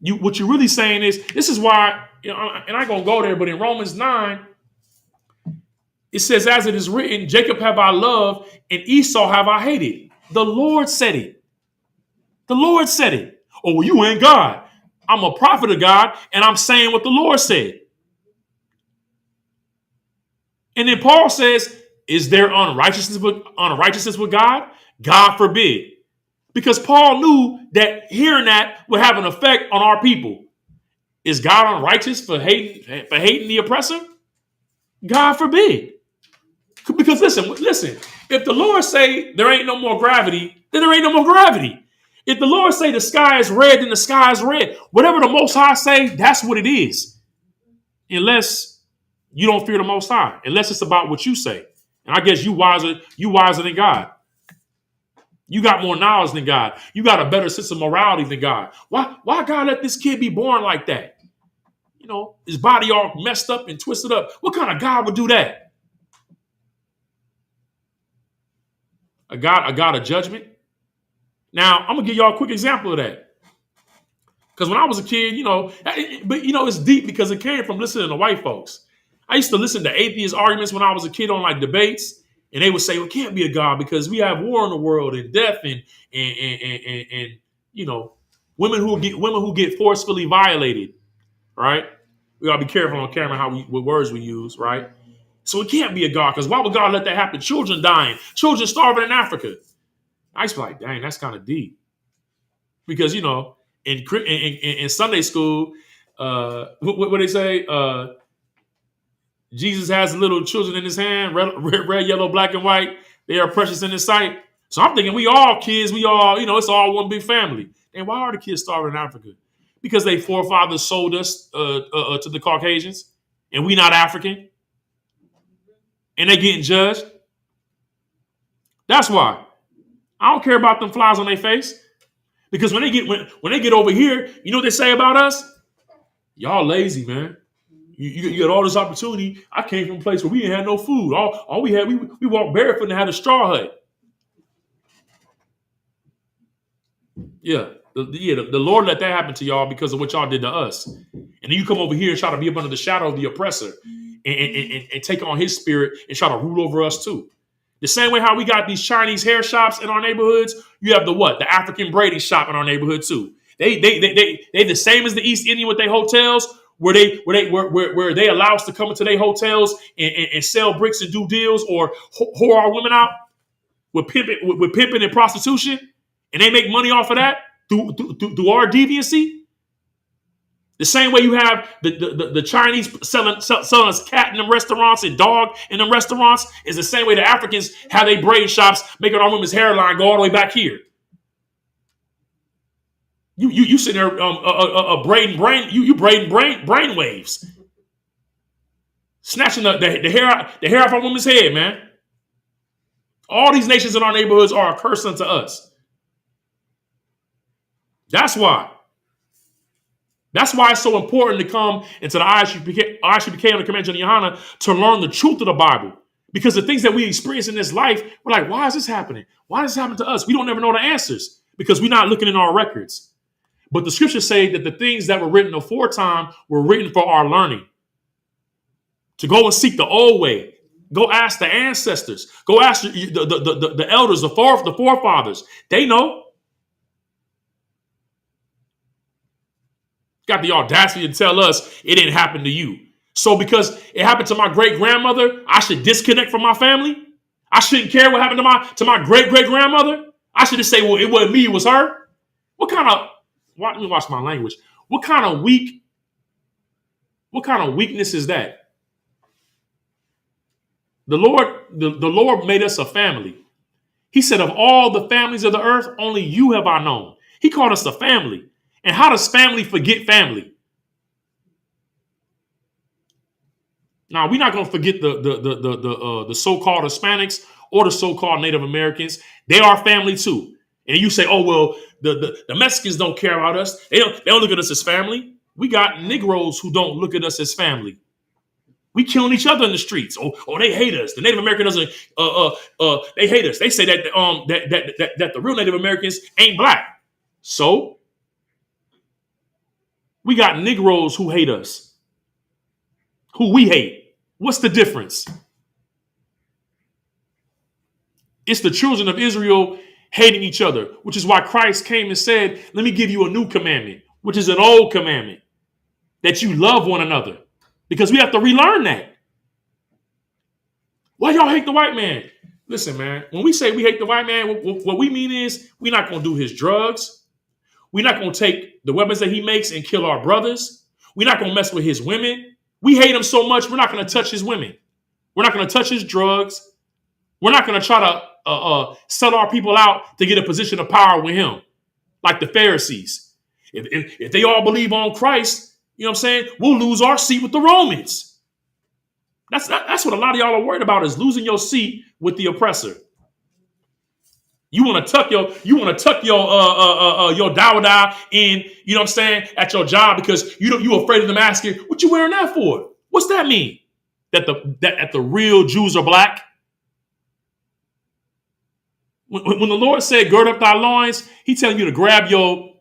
Speaker 1: What you're really saying is, this is why, you know, and I ain't gonna go there, but in Romans 9, it says, as it is written, Jacob have I loved and Esau have I hated. The Lord said it. The Lord said it. Oh, well, you ain't God. I'm a prophet of God, and I'm saying what the Lord said. And then Paul says, is there unrighteousness with God? God forbid. Because Paul knew that hearing that would have an effect on our people. Is God unrighteous for hating the oppressor? God forbid. Because listen, if the Lord say there ain't no more gravity, then there ain't no more gravity. If the Lord say the sky is red, then the sky is red. Whatever the Most High say, that's what it is. Unless you don't fear the Most High. Unless it's about what you say. And I guess you wiser than God. You got more knowledge than God. You got a better sense of morality than God. Why God let this kid be born like that? You know, his body all messed up and twisted up. What kind of God would do that? A God of judgment? Now, I'm going to give y'all a quick example of that. Because when I was a kid, you know, but you know, it's deep because it came from listening to white folks. I used to listen to atheist arguments when I was a kid on like debates. And they would say, well, it can't be a God because we have war in the world and death and you know, women who get forcefully violated, right? We gotta be careful on camera what words we use, right? So it can't be a God because why would God let that happen? Children dying, children starving in Africa. I used to be like, dang, that's kind of deep. Because you know, in Sunday school, what they say, Jesus has little children in his hand, red, yellow, black, and white. They are precious in his sight. So I'm thinking we all kids, we all, you know, it's all one big family. And why are the kids starving in Africa? Because they forefathers sold us to the Caucasians, and we not African, and they getting judged. That's why. I don't care about them flies on their face. Because when they get over here, you know what they say about us? Y'all lazy, man. You got all this opportunity. I came from a place where we didn't have no food. All we had, we walked barefoot and had a straw hut. Yeah. The Lord let that happen to y'all because of what y'all did to us. And then you come over here and try to be up under the shadow of the oppressor and take on his spirit and try to rule over us too. The same way how we got these Chinese hair shops in our neighborhoods, you have the what? The African braiding shop in our neighborhood too. They the same as the East Indian with their hotels, where they allow us to come into their hotels and sell bricks and do deals or whore our women out with pimping and prostitution, and they make money off of that through our deviancy. The same way you have the Chinese selling us cat in them restaurants and dog in them restaurants is the same way the Africans have they braid shops making our women's hairline go all the way back here. You sitting there braiding brain waves, snatching the hair off our woman's head, man. All these nations in our neighborhoods are a curse unto us. That's why. That's why it's so important to come into the ISUPK on the Convention of Johanna to learn the truth of the Bible. Because the things that we experience in this life, we're like, why is this happening? Why does this happen to us? We don't ever know the answers because we're not looking in our records. But the scriptures say that the things that were written aforetime were written for our learning. To go and seek the old way. Go ask the ancestors. Go ask the elders, the forefathers. They know. Got the audacity to tell us it didn't happen to you. So because it happened to my great grandmother, I should disconnect from my family? I shouldn't care what happened to my great great grandmother? I should just say, well, it wasn't me, it was her? What kind of, let me watch my language. What kind of weakness is that? The Lord made us a family. He said, of all the families of the earth, only you have I known. He called us a family. And how does family forget family? Now, we're not going to forget the so-called Hispanics or the so-called Native Americans. They are family too. And you say, oh, well, the Mexicans don't care about us. They don't look at us as family. We got Negroes who don't look at us as family. We killing each other in the streets. Oh, they hate us. The Native American doesn't. They hate us. They say that that the real Native Americans ain't black. So we got Negroes who hate us, who we hate. What's the difference? It's the children of Israel hating each other, which is why Christ came and said, let me give you a new commandment, which is an old commandment, that you love one another. Because we have to relearn that. Why y'all hate the white man? Listen, man, when we say we hate the white man, what we mean is we're not going to do his drugs. We're not going to take the weapons that he makes and kill our brothers. We're not going to mess with his women. We hate him so much, we're not going to touch his women. We're not going to touch his drugs. We're not going to try to sell our people out to get a position of power with him, like the Pharisees. If they all believe on Christ, you know what I'm saying, we'll lose our seat with the Romans. That's what a lot of y'all are worried about, is losing your seat with the oppressor. You want to tuck your dawada in, you know what I'm saying, at your job because you afraid of them asking, what you wearing that for? What's that mean? That the real Jews are black? When the Lord said, gird up thy loins, he telling you to grab your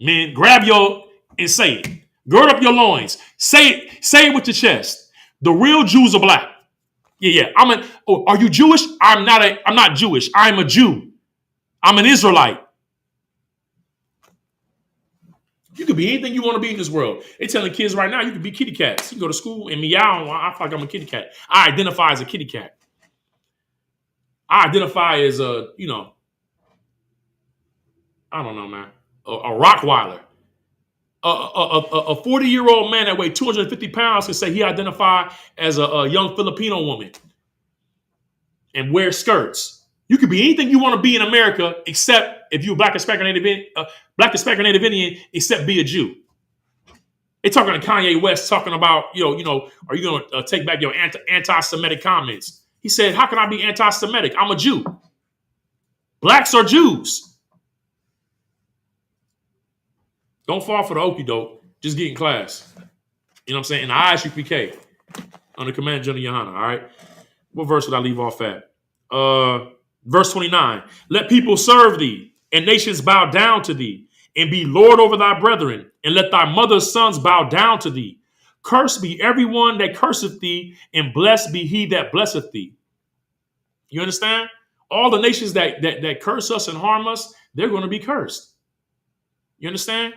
Speaker 1: and say it. Gird up your loins. Say it with your chest. The real Jews are black. Yeah. Are you Jewish? I'm not Jewish. I'm a Jew. I'm an Israelite. You could be anything you want to be in this world. They're telling kids right now you could be kitty cats. You can go to school and meow. I feel like I'm a kitty cat. I identify as a kitty cat. I identify as I don't know, man, a Rottweiler. A 40-year-old man that weighed 250 pounds can say he identifies as a young Filipino woman and wear skirts. You could be anything you want to be in America, except if you're Black, Hispanic, Native Indian, except be a Jew. They're talking to Kanye West, talking about, are you going to take back your anti-Semitic comments? He said, how can I be anti-Semitic? I'm a Jew. Blacks are Jews. Don't fall for the okie doke. Just get in class. You know what I'm saying? In the ISUPK, under Command General Johanna, all right? What verse would I leave off at? Verse 29. Let people serve thee. and nations bow down to thee, and be Lord over thy brethren, and let thy mother's sons bow down to thee. Cursed be everyone that curseth thee, and blessed be he that blesseth thee. You understand? All the nations that curse us and harm us, they're going to be cursed. You understand?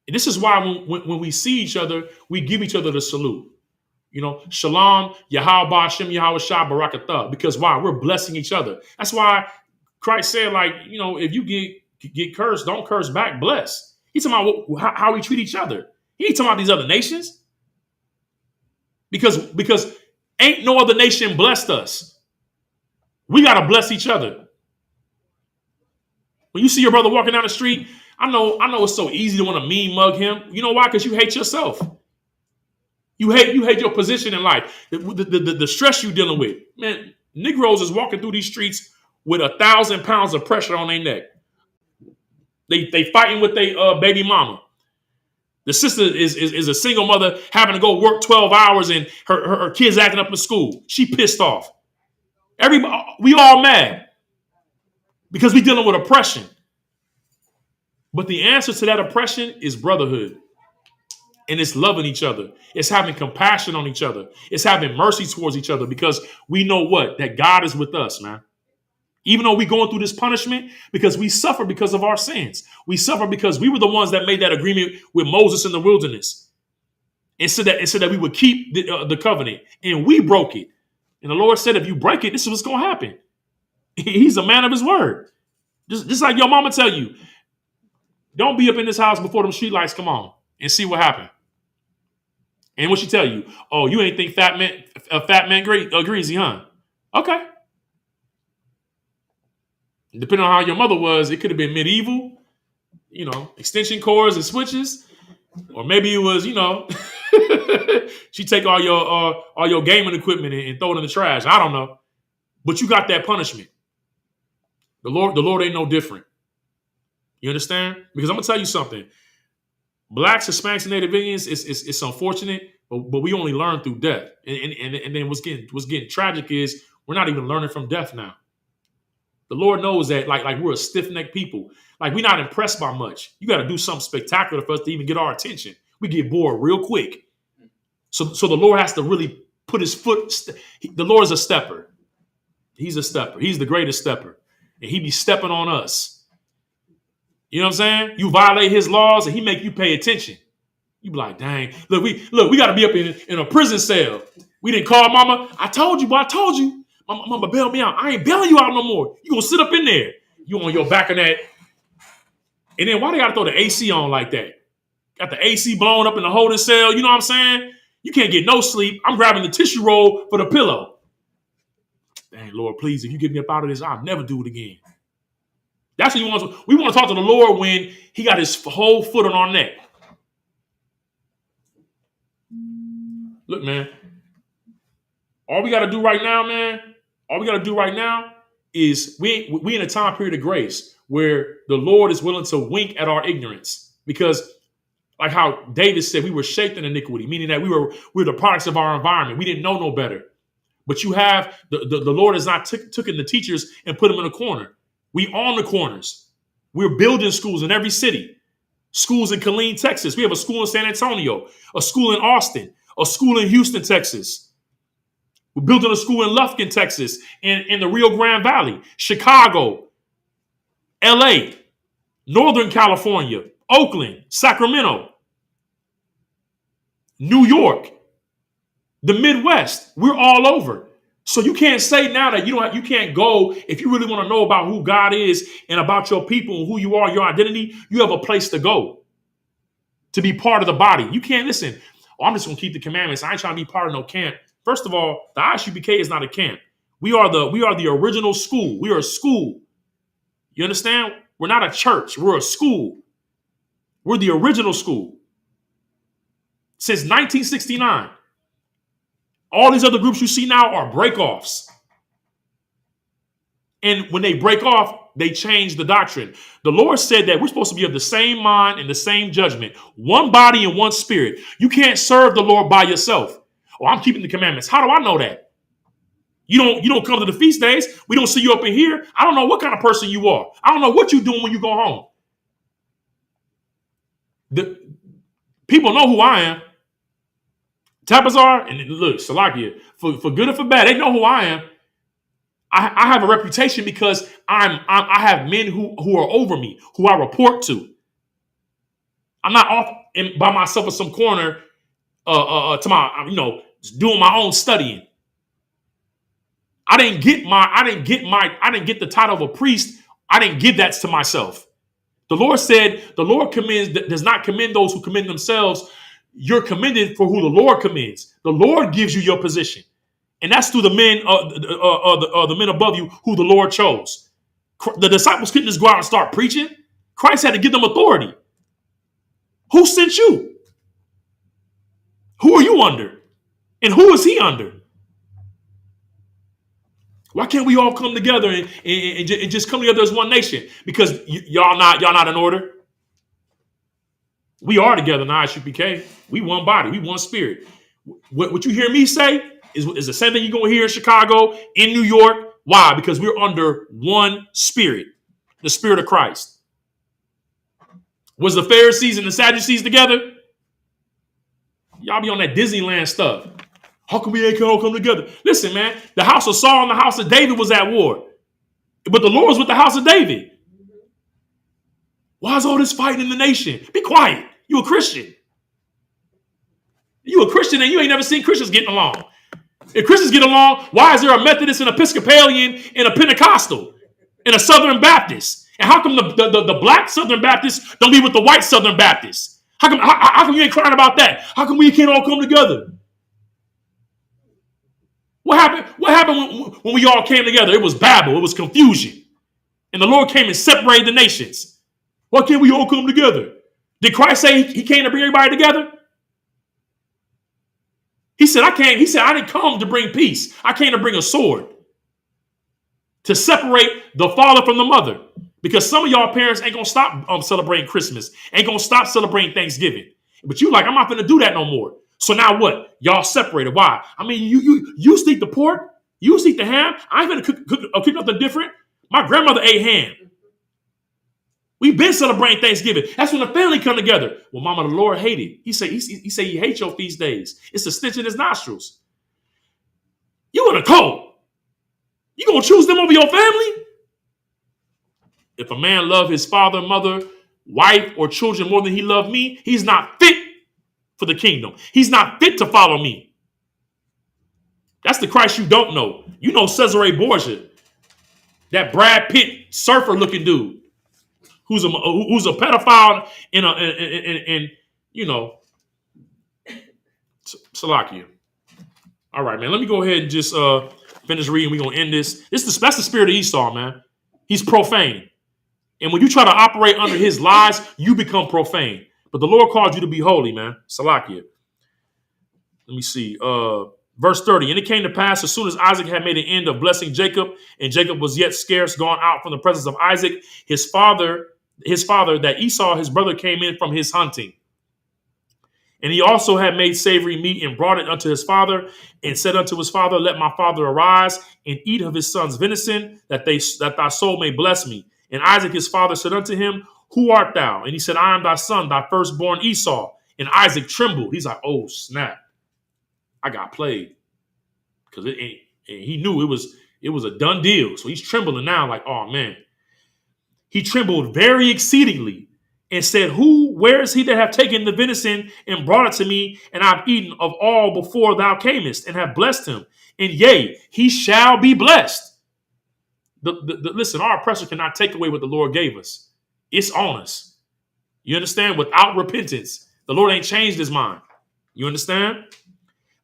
Speaker 1: And this is why when we see each other, we give each other the salute. You know, Shalom, Yahweh, Shem, Yahweh, Shah, Barakatah. Because why? We're blessing each other. That's why Christ said, like, you know, if you get cursed, don't curse back, bless. He's talking about how we treat each other. He ain't talking about these other nations. Because ain't no other nation blessed us. We got to bless each other. When you see your brother walking down the street, I know it's so easy to want to mean mug him. You know why? Because you hate yourself. You hate your position in life. The stress you're dealing with. Man, Negroes is walking through these streets with 1,000 pounds of pressure on their neck. They fighting with their baby mama. The sister is a single mother having to go work 12 hours and her kids acting up in school. She pissed off. We all mad because we dealing with oppression. But the answer to that oppression is brotherhood. And it's loving each other. It's having compassion on each other. It's having mercy towards each other because we know what? That God is with us, man. Even though we're going through this punishment, because we suffer because of our sins. We suffer because we were the ones that made that agreement with Moses in the wilderness. And so that we would keep the covenant. And we broke it. And the Lord said, if you break it, this is what's going to happen. He's a man of his word. Just like your mama tell you, don't be up in this house before them street lights come on and see what happened. And what she tell you? Oh, you ain't think a fat man greasy, huh? Okay. Depending on how your mother was, it could have been medieval, you know, extension cords and switches, or maybe it was, you know, she take all your gaming equipment and throw it in the trash. I don't know, but you got that punishment. The Lord ain't no different. You understand? Because I'm gonna tell you something. Blacks, Hispanics, and Native Indians, it's unfortunate, but we only learn through death. And then what's getting tragic is we're not even learning from death now. The Lord knows that like we're a stiff-necked people. Like we're not impressed by much. You got to do something spectacular for us to even get our attention. We get bored real quick. So the Lord has to really put his foot. The Lord is a stepper. He's a stepper. He's the greatest stepper. And he be stepping on us. You know what I'm saying? You violate his laws and he make you pay attention. You be like, dang, look, we got to be up in a prison cell. We didn't call mama. I told you, boy, I told you. Mama bailed me out. I ain't bailing you out no more. You gonna sit up in there. You on your back of that. And then why they gotta throw the AC on like that? Got the AC blown up in the holding cell. You know what I'm saying? You can't get no sleep. I'm grabbing the tissue roll for the pillow. Dang, Lord, please, if you get me up out of this, I'll never do it again. That's what we want to talk to the Lord when he got his whole foot on our neck. Look, man, all we got to do right now, man, is we in a time period of grace where the Lord is willing to wink at our ignorance. Because like how David said, we were shaped in iniquity, meaning that we were the products of our environment. We didn't know no better. But you have, the Lord has not taken the teachers and put them in a corner. We on the corners. We're building schools in every city. Schools in Killeen, Texas. We have a school in San Antonio, a school in Austin, a school in Houston, Texas. We're building a school in Lufkin, Texas, in the Rio Grande Valley, Chicago, LA, Northern California, Oakland, Sacramento, New York, the Midwest. We're all over. So you can't say now that you can't go. If you really want to know about who God is and about your people and who you are, your identity, you have a place to go to be part of the body. You can't listen. Oh, I'm just going to keep the commandments. I ain't trying to be part of no camp. First of all, the ISUPK is not a camp. We are the original school. We are a school. You understand? We're not a church. We're a school. We're the original school. Since 1969. All these other groups you see now are breakoffs. And when they break off, they change the doctrine. The Lord said that we're supposed to be of the same mind and the same judgment. One body and one spirit. You can't serve the Lord by yourself. Oh, I'm keeping the commandments. How do I know that? You don't come to the feast days. We don't see you up in here. I don't know what kind of person you are. I don't know what you're doing when you go home. The people know who I am. Tabazar, and look, Salakia, for good or for bad, they know who I am. I have a reputation because I have men who are over me, who I report to. I'm not off by myself in some corner, to my doing my own studying. I didn't get the title of a priest. I didn't give that to myself. The Lord said, the Lord does not commend those who commend themselves. You're commended for who the Lord commends. The Lord gives you your position. And that's through the men, the men above you who the Lord chose. The disciples couldn't just go out and start preaching. Christ had to give them authority. Who sent you? Who are you under? And who is he under? Why can't we all come together and just come together as one nation? Because y'all not in order. We are together in ISUPK. We one body. We one spirit. What you hear me say is the same thing you're going to hear in Chicago, in New York. Why? Because we're under one spirit, the spirit of Christ. Was the Pharisees and the Sadducees together? Y'all be on that Disneyland stuff. How come we ain't all come together? Listen, man, the house of Saul and the house of David was at war. But the Lord was with the house of David. Why is all this fighting in the nation? Be quiet. You a Christian. You a Christian and you ain't never seen Christians getting along. If Christians get along, why is there a Methodist, an Episcopalian, and a Pentecostal, and a Southern Baptist? And how come the black Southern Baptists don't be with the white Southern Baptists? How come you ain't crying about that? How come we can't all come together? What happened when we all came together? It was Babel. It was confusion. And the Lord came and separated the nations. Why can't we all come together? Did Christ say he came to bring everybody together? He said, I didn't come to bring peace. I came to bring a sword. To separate the father from the mother. Because some of y'all parents ain't going to stop celebrating Christmas. Ain't going to stop celebrating Thanksgiving. But you like, I'm not going to do that no more. So now what? Y'all separated. Why? I mean, you eat the pork. You eat the ham. I ain't going to cook nothing different. My grandmother ate ham. We've been celebrating Thanksgiving. That's when the family come together. Well, Mama, the Lord hated. He said he hates your feast days. It's a stench in his nostrils. You in a cult. You going to choose them over your family? If a man love his father, mother, wife, or children more than he loved me, he's not fit for the kingdom. He's not fit to follow me. That's the Christ you don't know. You know Cesare Borgia, that Brad Pitt surfer-looking dude. Who's a pedophile and Salakia. All right, man. Let me go ahead and just finish reading. We're gonna end this. That's the spirit of Esau, man. He's profane. And when you try to operate under his lies, you become profane. But the Lord called you to be holy, man. Salakia. Let me see. Verse 30. And it came to pass as soon as Isaac had made an end of blessing Jacob, and Jacob was yet scarce gone out from the presence of Isaac, his father, that Esau, his brother, came in from his hunting. And he also had made savory meat and brought it unto his father, and said unto his father, let my father arise and eat of his son's venison, that thy soul may bless me. And Isaac his father said unto him, who art thou? And he said, I am thy son, thy firstborn Esau. And Isaac trembled. He's like, oh, snap. I got played. Because he knew it was a done deal. So he's trembling now like, oh, man. He trembled very exceedingly and said, where is he that have taken the venison and brought it to me? And I've eaten of all before thou camest and have blessed him. And yea, he shall be blessed. Listen, our oppressor cannot take away what the Lord gave us. It's on us. You understand? Without repentance, the Lord ain't changed his mind. You understand?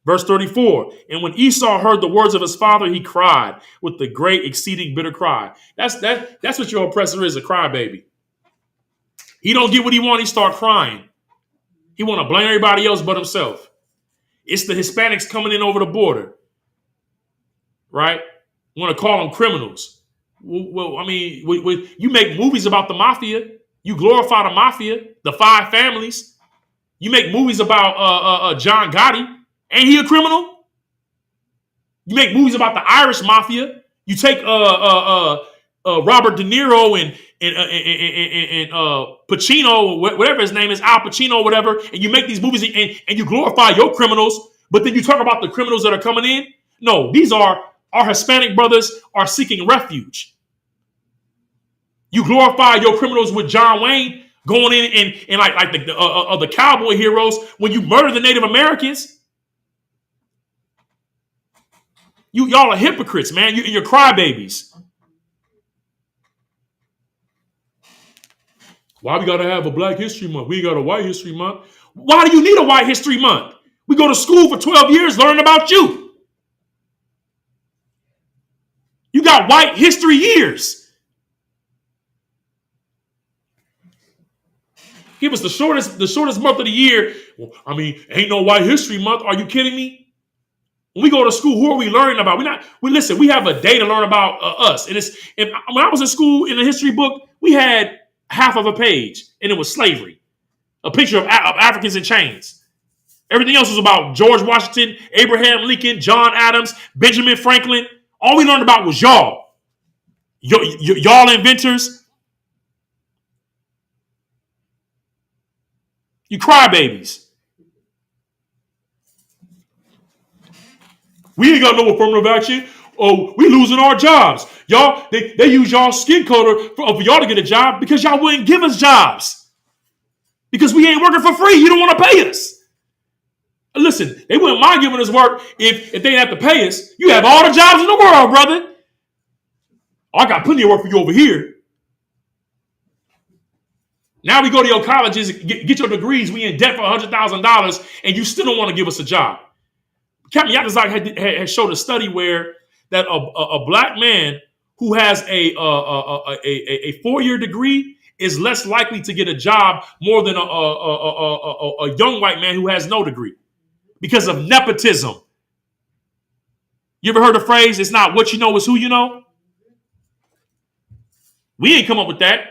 Speaker 1: Verse 34, and when Esau heard the words of his father, he cried with the great exceeding bitter cry. That's what your oppressor is, a crybaby. He don't get what he wants, he start crying. He want to blame everybody else but himself. It's the Hispanics coming in over the border, right? Want to call them criminals. Well, I mean, you make movies about the mafia. You glorify the mafia, the five families. You make movies about John Gotti. Ain't he a criminal? You make movies about the Irish mafia. You take Robert De Niro and Pacino, whatever his name is, Al Pacino, whatever, and you make these movies and you glorify your criminals, but then you talk about the criminals that are coming in. No, these are our Hispanic brothers are seeking refuge. You glorify your criminals with John Wayne going in and like the cowboy heroes when you murder the Native Americans. Y'all are hypocrites, man. You're crybabies. Why we gotta have a Black History Month? We ain't got a White History Month. Why do you need a White History Month? We go to school for 12 years learning about you. You got white history years. Give us the shortest month of the year. Well, I mean, ain't no White History Month. Are you kidding me? When we go to school, who are we learning about? Listen, we have a day to learn about us. When I was in school in the history book, we had half of a page, and it was slavery. A picture of Africans in chains. Everything else was about George Washington, Abraham Lincoln, John Adams, Benjamin Franklin. All we learned about was y'all. Y'all inventors. You crybabies. We ain't got no affirmative action. Oh, we losing our jobs. Y'all, they use y'all skin color for y'all to get a job because y'all wouldn't give us jobs. Because we ain't working for free. You don't want to pay us. Listen, they wouldn't mind giving us work if they didn't have to pay us. You have all the jobs in the world, brother. Oh, I got plenty of work for you over here. Now we go to your colleges, get your degrees. We in debt for $100,000, and you still don't want to give us a job. Captain Yatazak had showed a study where that a black man who has a 4-year degree is less likely to get a job more than a young white man who has no degree because of nepotism. You ever heard the phrase, it's not what you know, it's who you know? We ain't come up with that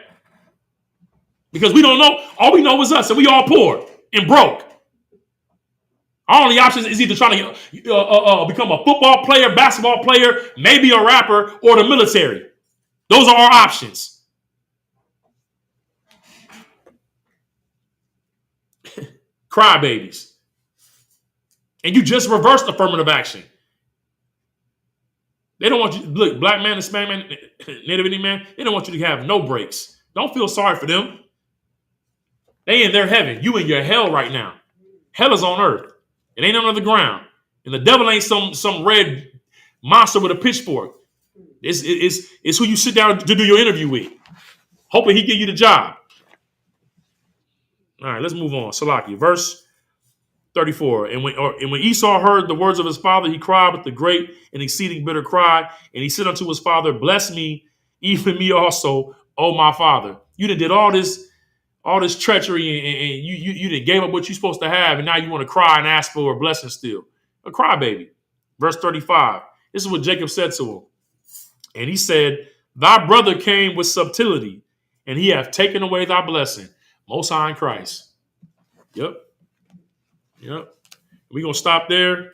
Speaker 1: because we don't know. All we know is us, and we all poor and broke. Our only option is either trying to become a football player, basketball player, maybe a rapper, or the military. Those are our options. Crybabies. And you just reversed affirmative action. They don't want you, look, black man, Hispanic man, Native Indian man, they don't want you to have no breaks. Don't feel sorry for them. They in their heaven. You in your hell right now. Hell is on earth. It ain't under the ground. And the devil ain't some red monster with a pitchfork. It's who you sit down to do your interview with. Hoping he give you the job. All right, let's move on. Salaki, verse 34. And when Esau heard the words of his father, he cried with a great and exceeding bitter cry. And he said unto his father, bless me, even me also, O my father. You done did all this treachery and you done gave up what you're supposed to have. And now you want to cry and ask for a blessing still. A crybaby. Verse 35. This is what Jacob said to him. And he said, thy brother came with subtlety, and he hath taken away thy blessing. Most High in Christ. Yep. We're going to stop there.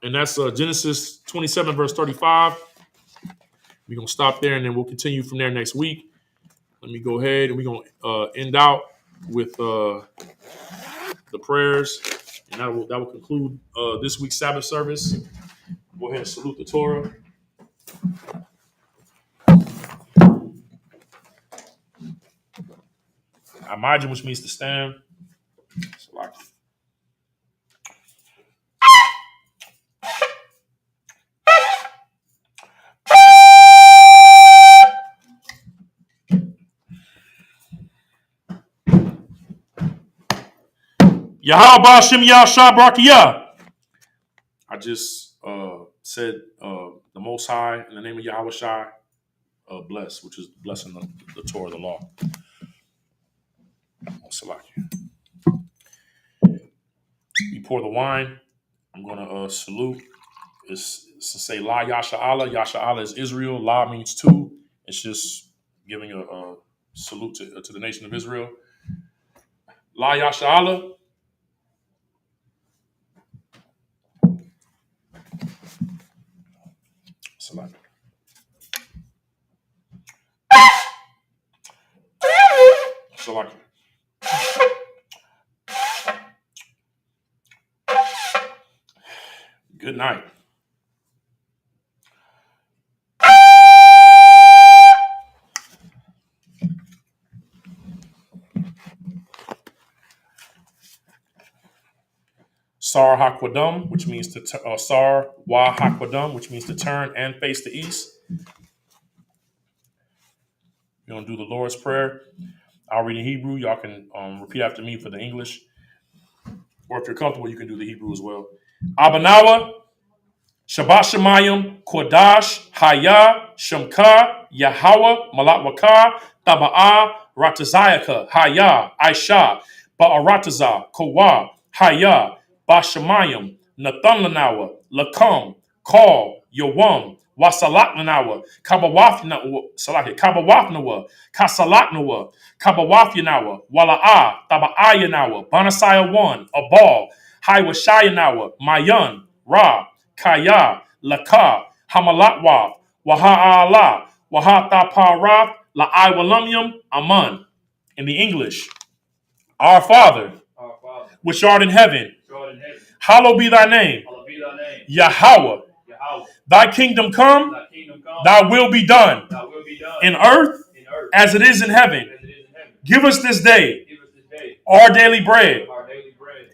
Speaker 1: And that's Genesis 27, verse 35. We're going to stop there, and then we'll continue from there next week. Let me go ahead, and we're going to end out with the prayers. And that will conclude this week's Sabbath service. Go ahead and salute the Torah. Imagine, which means to stand. Yahweh Shem Yahshua Barakiyah. I just said the Most High in the name of Yahweh Shai bless, which is blessing the Torah, the law. You pour the wine. I'm going to salute. It's to say La Yasha Allah. Yasha Allah is Israel. La means two. It's just giving a salute to the nation of Israel. La Yasha Allah. Salaki. Good night. Sar Hakwadam, which means to Sar Wa Hakwadam, which means to turn and face the east. We're gonna do the Lord's Prayer. I'll read in Hebrew. Y'all can repeat after me for the English, or if you're comfortable, you can do the Hebrew as well. Abanawa, Shabbat Shemayim, Kodash, Haya, Shemka, Yahweh, Malak Taba'a, Ratazayaka, Haya, Aisha, Ba'arataza, Kowa, Haya, Bashamayim, Nathan Lanawa, Lakam, Call, Yawam, Wasalak Lanawa, Kabawafnawa, Kasalaknawa, Kabawafyanawa, Wala'a, Taba'ayanawa, Banasaya 1, Abal, Hiwashayanawa, Mayan, Ra, Kaya, Laka, Hamalatwa, Waha'ala, Wahatapara, La'aiwalamyam, Aman. In the English, Our Father, which art in heaven, hallowed be thy name. Yahweh, thy kingdom come, thy will be done, in earth as it is in heaven. Give us this day our daily bread,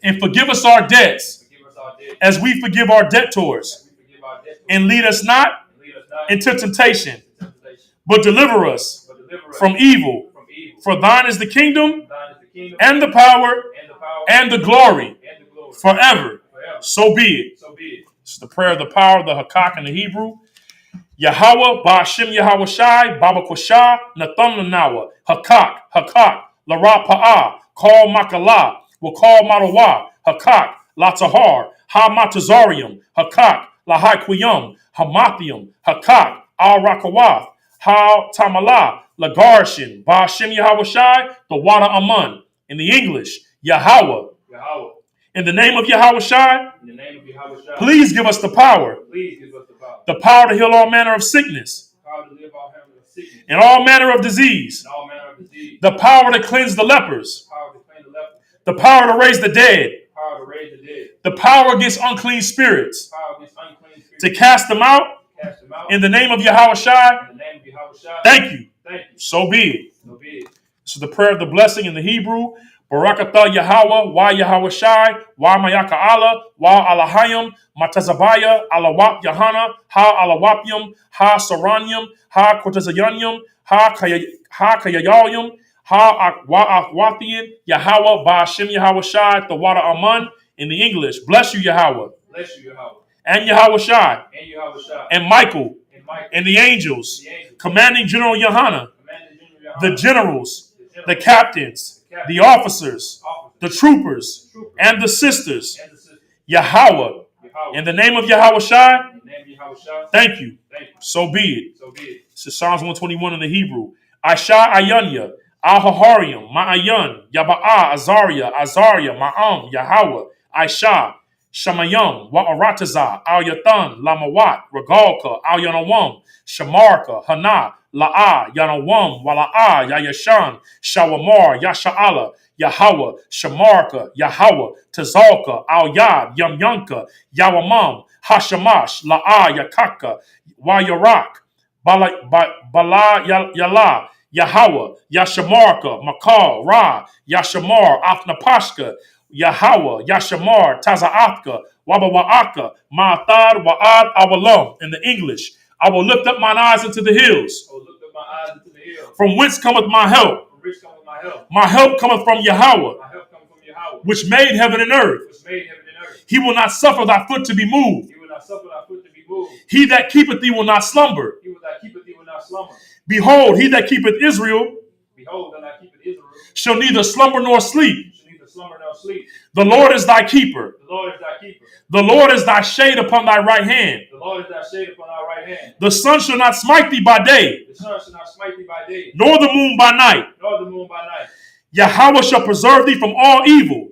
Speaker 1: and forgive us our debts as we forgive our debtors. And lead us not into temptation, but deliver us from evil. For thine is the kingdom, and the power, and the glory, forever. So be it. It's the prayer of the power of the Hakak in the Hebrew. Yahweh, Ba'ashem Yahweh Shai, Baba Koshah, Nathan Lanawa, Hakak, Lara Pa'ah, Call Makala, will call Marawa, Hakak, Latahar, Ha Matazarium, Hakak, Lahai Quiyum, Hamathium, Hakak, Al Rakawath, Ha Tamala, Lagarshin, Ba'ashem Yahweh Shai, the water Aman. In the English, Yahweh. In the name of Yahweh Shai, please give us the power. The power to heal all manner of sickness and all manner of disease. The power to cleanse the lepers. The power to raise the dead. The power against unclean spirits. To cast them out in the name of Yahweh Shai. Thank you. So be it. This is the prayer of the blessing in the Hebrew. Barakatha Yahweh, wa Yahweh Shai, wa Mayaka Allah, wa Alahayim, Matazabaya, Alawap Yahana, ha Alawapyum, ha Saranyum, ha Kotazayanyum, ha Kayayayum, ha wa Akwathian, Yahweh, Ba'ashem Yahweh Shai, the water Aman. In the English, bless you, Yahweh. And Yahweh Shai. And Michael. And the angels. Commanding General Yohana. The generals. The captains. The officers, the troopers, and the sisters. Yahweh. In the name of Yahweh Shai. Thank you. So be it. This is Psalms 121 in the Hebrew. Aisha Ayanya, Ahaharium, Ma'ayan, Yaba'a, Azariah, Ma'am, Yahweh, Aisha, Shamayam, Wa'arataza, Al Yathan, Lamawat, Regalka, Al Yanawam, Shamarka, Hana, La'a, Yanawam, Wala'a, Yayashan, Shawamar, Yasha'ala, Yahweh, Shamarka, Yahweh, Tazalka, Al Yad, Yamyanka, Yawamam, Hashamash, La'a, Yakaka, Wayarak, Bala Yala, Yahweh, Yashamarka, Makal, Ra, Yashamar, Afnapashka, Yahweh, Yashamar, Taza'atka, Wabawa'aka, Ma'athad, Wa'ad, Awalam. In the English, I will lift up mine eyes into the hills. From whence cometh my help? My help cometh from Yahweh, which made heaven and earth. He will not suffer thy foot to be moved. He that keepeth thee will not slumber. Behold, he that keepeth Israel shall neither slumber nor sleep. The Lord is thy keeper. The Lord is thy shade upon thy right hand. The sun shall not smite thee by day, nor the moon by night. Yahweh shall preserve thee from all evil.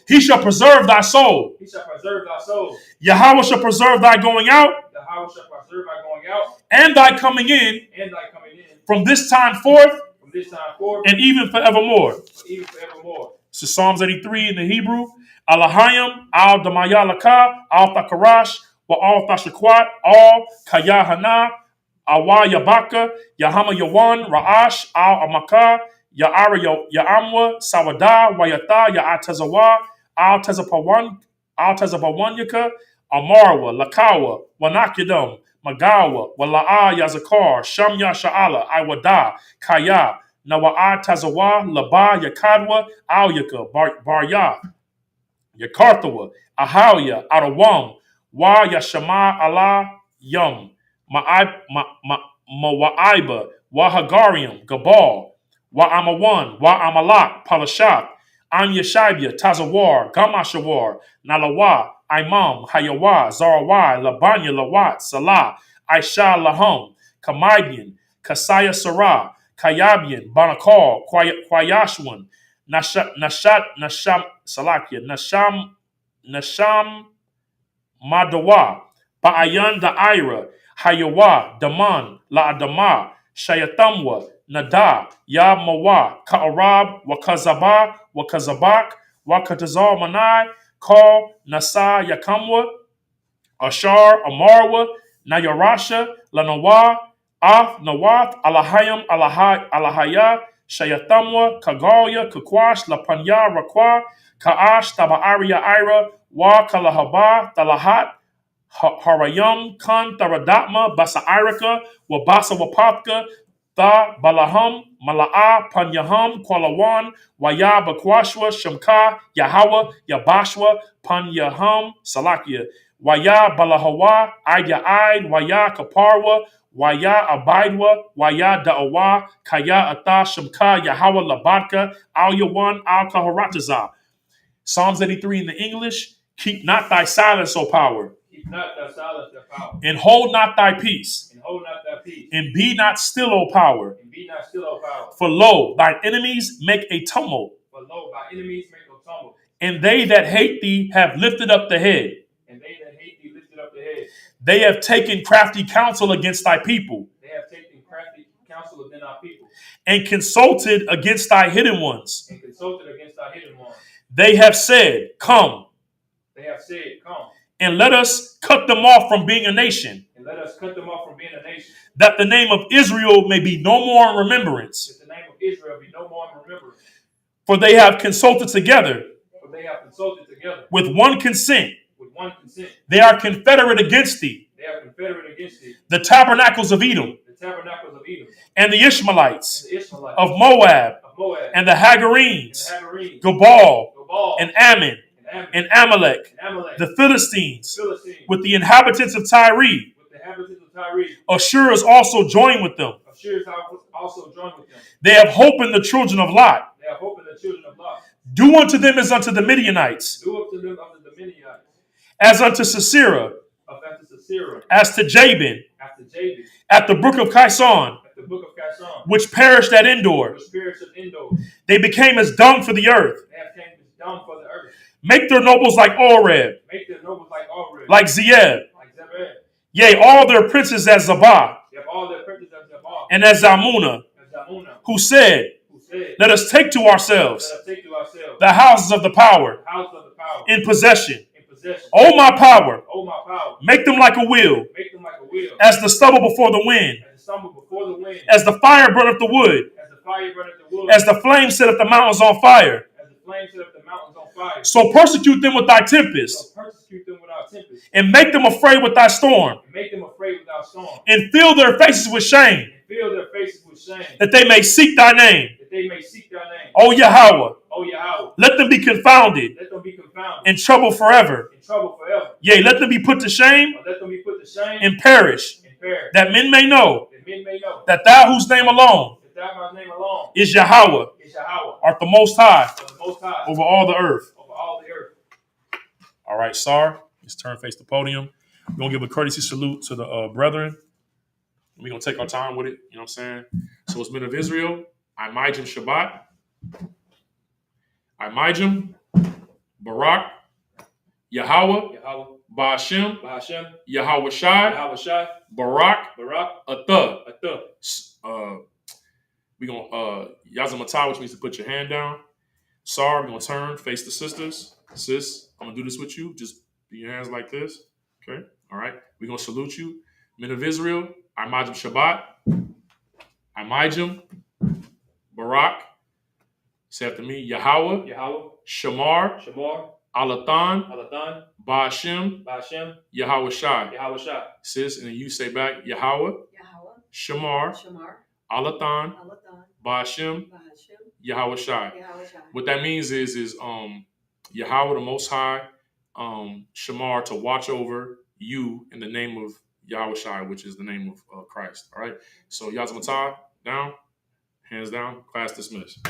Speaker 1: He shall preserve thy soul. Yahweh shall preserve thy going out and thy coming in from this time forth and even forevermore. So Psalms 83 in the Hebrew. Alahayim, al Damaya Laka, al Thakarash, wa al Thashakwat, al Kayahana, Awa Yabaka, Yahama Yawan, Ra'ash, al Amaka, Ya'ara Ya'amwa, Sawada, Wayata, Ya'atazawa, al Tazapawanyaka, Amarwa, Lakawa, Wanakidam, Magawa, Wala'a Yazakar, Shamya Sha'ala, Iwada, Kaya, Nawa'a Tazawa, Laba, Yakadwa, Alyaka, Barya, Yakarthawa, Ahawya, Arawam, Wa Yashama Allah Yum, Mawaiba, Wahagarium, Gabal, Wa Amawan, Wa Amalak, Palashat, Am Yeshabia, Tazawar, Gamashawar, Nalawa, Imam, Hayawa, Zarawai, Labanya, Lawat, Salah, Aisha Laham, Kamidian, Kasaya Sarah, Kayabian, Banakal, Kwayashwan, Nasham Madawa, Ba'ayan Da'ira, Hayawa, Daman, La'adama, Shayatamwa, Nada, Ya Mawa, Ka'arab, Wakazaba, Wakazabak, Wakatazal Manai, Kal, Nasa, Yakamwa, Ashar, Amarwa, Nayarasha, Lanawa, Nawath, Alahayam, Alahaya, Shayatamwa, Kagalya, Kakwash, Lapanya, Rakwa, Ka'ash, Taba'aria Ira, Wa Kalahaba, Talahat, Harayam, Kan, Taradatma, Basairika, Wabasa Wapapka, Tha, Balaham, Mala'a, Panyaham, Kwalawan, Waya, Bakwashwa, Shamka, Yahawa, Yabashwa, Panyaham, Salakia, Waya, Balahawa, Aida Aid, Waya, Kaparwa, Waya, Abaidwa, Waya, Da'awa, Kaya, Ata, Shamka, Yahawa, Labadka, Al Yawan, Al Kaharataza. Psalms 83 in the English. Keep not thy silence, O power.
Speaker 2: Keep not thy silence, O power.
Speaker 1: And hold not thy peace.
Speaker 2: And hold not thy peace.
Speaker 1: And be not still, O power.
Speaker 2: And be not still, O power.
Speaker 1: For lo, thine enemies make a tumult.
Speaker 2: For lo, thy enemies make a tumult.
Speaker 1: And they that hate thee have lifted up the head.
Speaker 2: And they that hate thee lifted up the head.
Speaker 1: They have taken crafty counsel against thy people.
Speaker 2: They have taken crafty counsel against our people.
Speaker 1: And consulted against thy hidden ones.
Speaker 2: And consulted against thy hidden ones.
Speaker 1: They have said, Come.
Speaker 2: They have said, Come.
Speaker 1: And let us cut them off from being a nation.
Speaker 2: And let us cut them off from being a nation.
Speaker 1: That the name of Israel may be no more in remembrance.
Speaker 2: That the name of Israel be no more in remembrance.
Speaker 1: For they have consulted together.
Speaker 2: For they have consulted together.
Speaker 1: With one consent.
Speaker 2: With one consent.
Speaker 1: They are confederate against thee.
Speaker 2: They are confederate against thee.
Speaker 1: The tabernacles of Edom.
Speaker 2: The tabernacles of Edom.
Speaker 1: And the Ishmaelites.
Speaker 2: And the Ishmaelites.
Speaker 1: Of Moab.
Speaker 2: Of Moab.
Speaker 1: And the Hagarenes.
Speaker 2: And the Hagarenes.
Speaker 1: Gabal.
Speaker 2: Gabal.
Speaker 1: And Ammon. And Amalek, the Philistines, with the inhabitants of Tyre. Ashur is also joined with them. They have hope in the children of Lot. Do unto them as unto the Midianites. As unto Sisera. As to Jabin. At the brook of Kison. Which perished at Endor. They became as dung for the earth. Make their nobles like Oreb. Like Zeeb. Yea, all their princes as Zabah. And as Zalmunna. Who said, Let us take to ourselves the houses of the power in possession. O my power, make them like a wheel, as the stubble before the wind, as the fire burneth the wood, as the flame setteth the mountains on fire. So persecute them with thy tempest, and make them afraid with thy storm, and fill their faces with shame, that they may seek thy name. O Yahweh, let them be confounded, in trouble forever. Yea, let them be put to shame, and perish, that men may know that thou whose name alone is Yahweh, art the most high over all the earth. All right, Sar, just turn face the podium. We're going to give a courtesy salute to the brethren. We're going to take our time with it. You know what I'm saying? So it's men of Israel. Imajim Shabbat. Imajim. Barak. Yahweh,
Speaker 2: Yahweh,
Speaker 1: Ba'ashem,
Speaker 2: Bahashem,
Speaker 1: Yahweh Shai,
Speaker 2: Yahweh Shai,
Speaker 1: Barak,
Speaker 2: Barak,
Speaker 1: Atha.
Speaker 2: Atha.
Speaker 1: We gonna Yazamatah, which means to put your hand down. Sar, we're gonna turn, face the sisters. Sis, I'm gonna do this with you. Just do your hands like this. Okay. All right. We're gonna salute you. Men of Israel, Imajim Shabbat, Imajim, Barak. Say after me, Yahweh,
Speaker 2: Yahweh,
Speaker 1: Shamar,
Speaker 2: Shamar,
Speaker 1: Alathan,
Speaker 2: Alathan,
Speaker 1: Ba'ashem,
Speaker 2: Bahashem,
Speaker 1: Yahweh Shai.
Speaker 2: Yahweh Shai.
Speaker 1: Sis, and then you say back, Yahweh, Shamar, Alathan, Ba'ashem, Yahweh Shai. What that means is Yahweh the Most High, Shamar, to watch over you in the name of Yahweh Shai, which is the name of Christ. All right. So Yazamatah, down, hands down, class dismissed.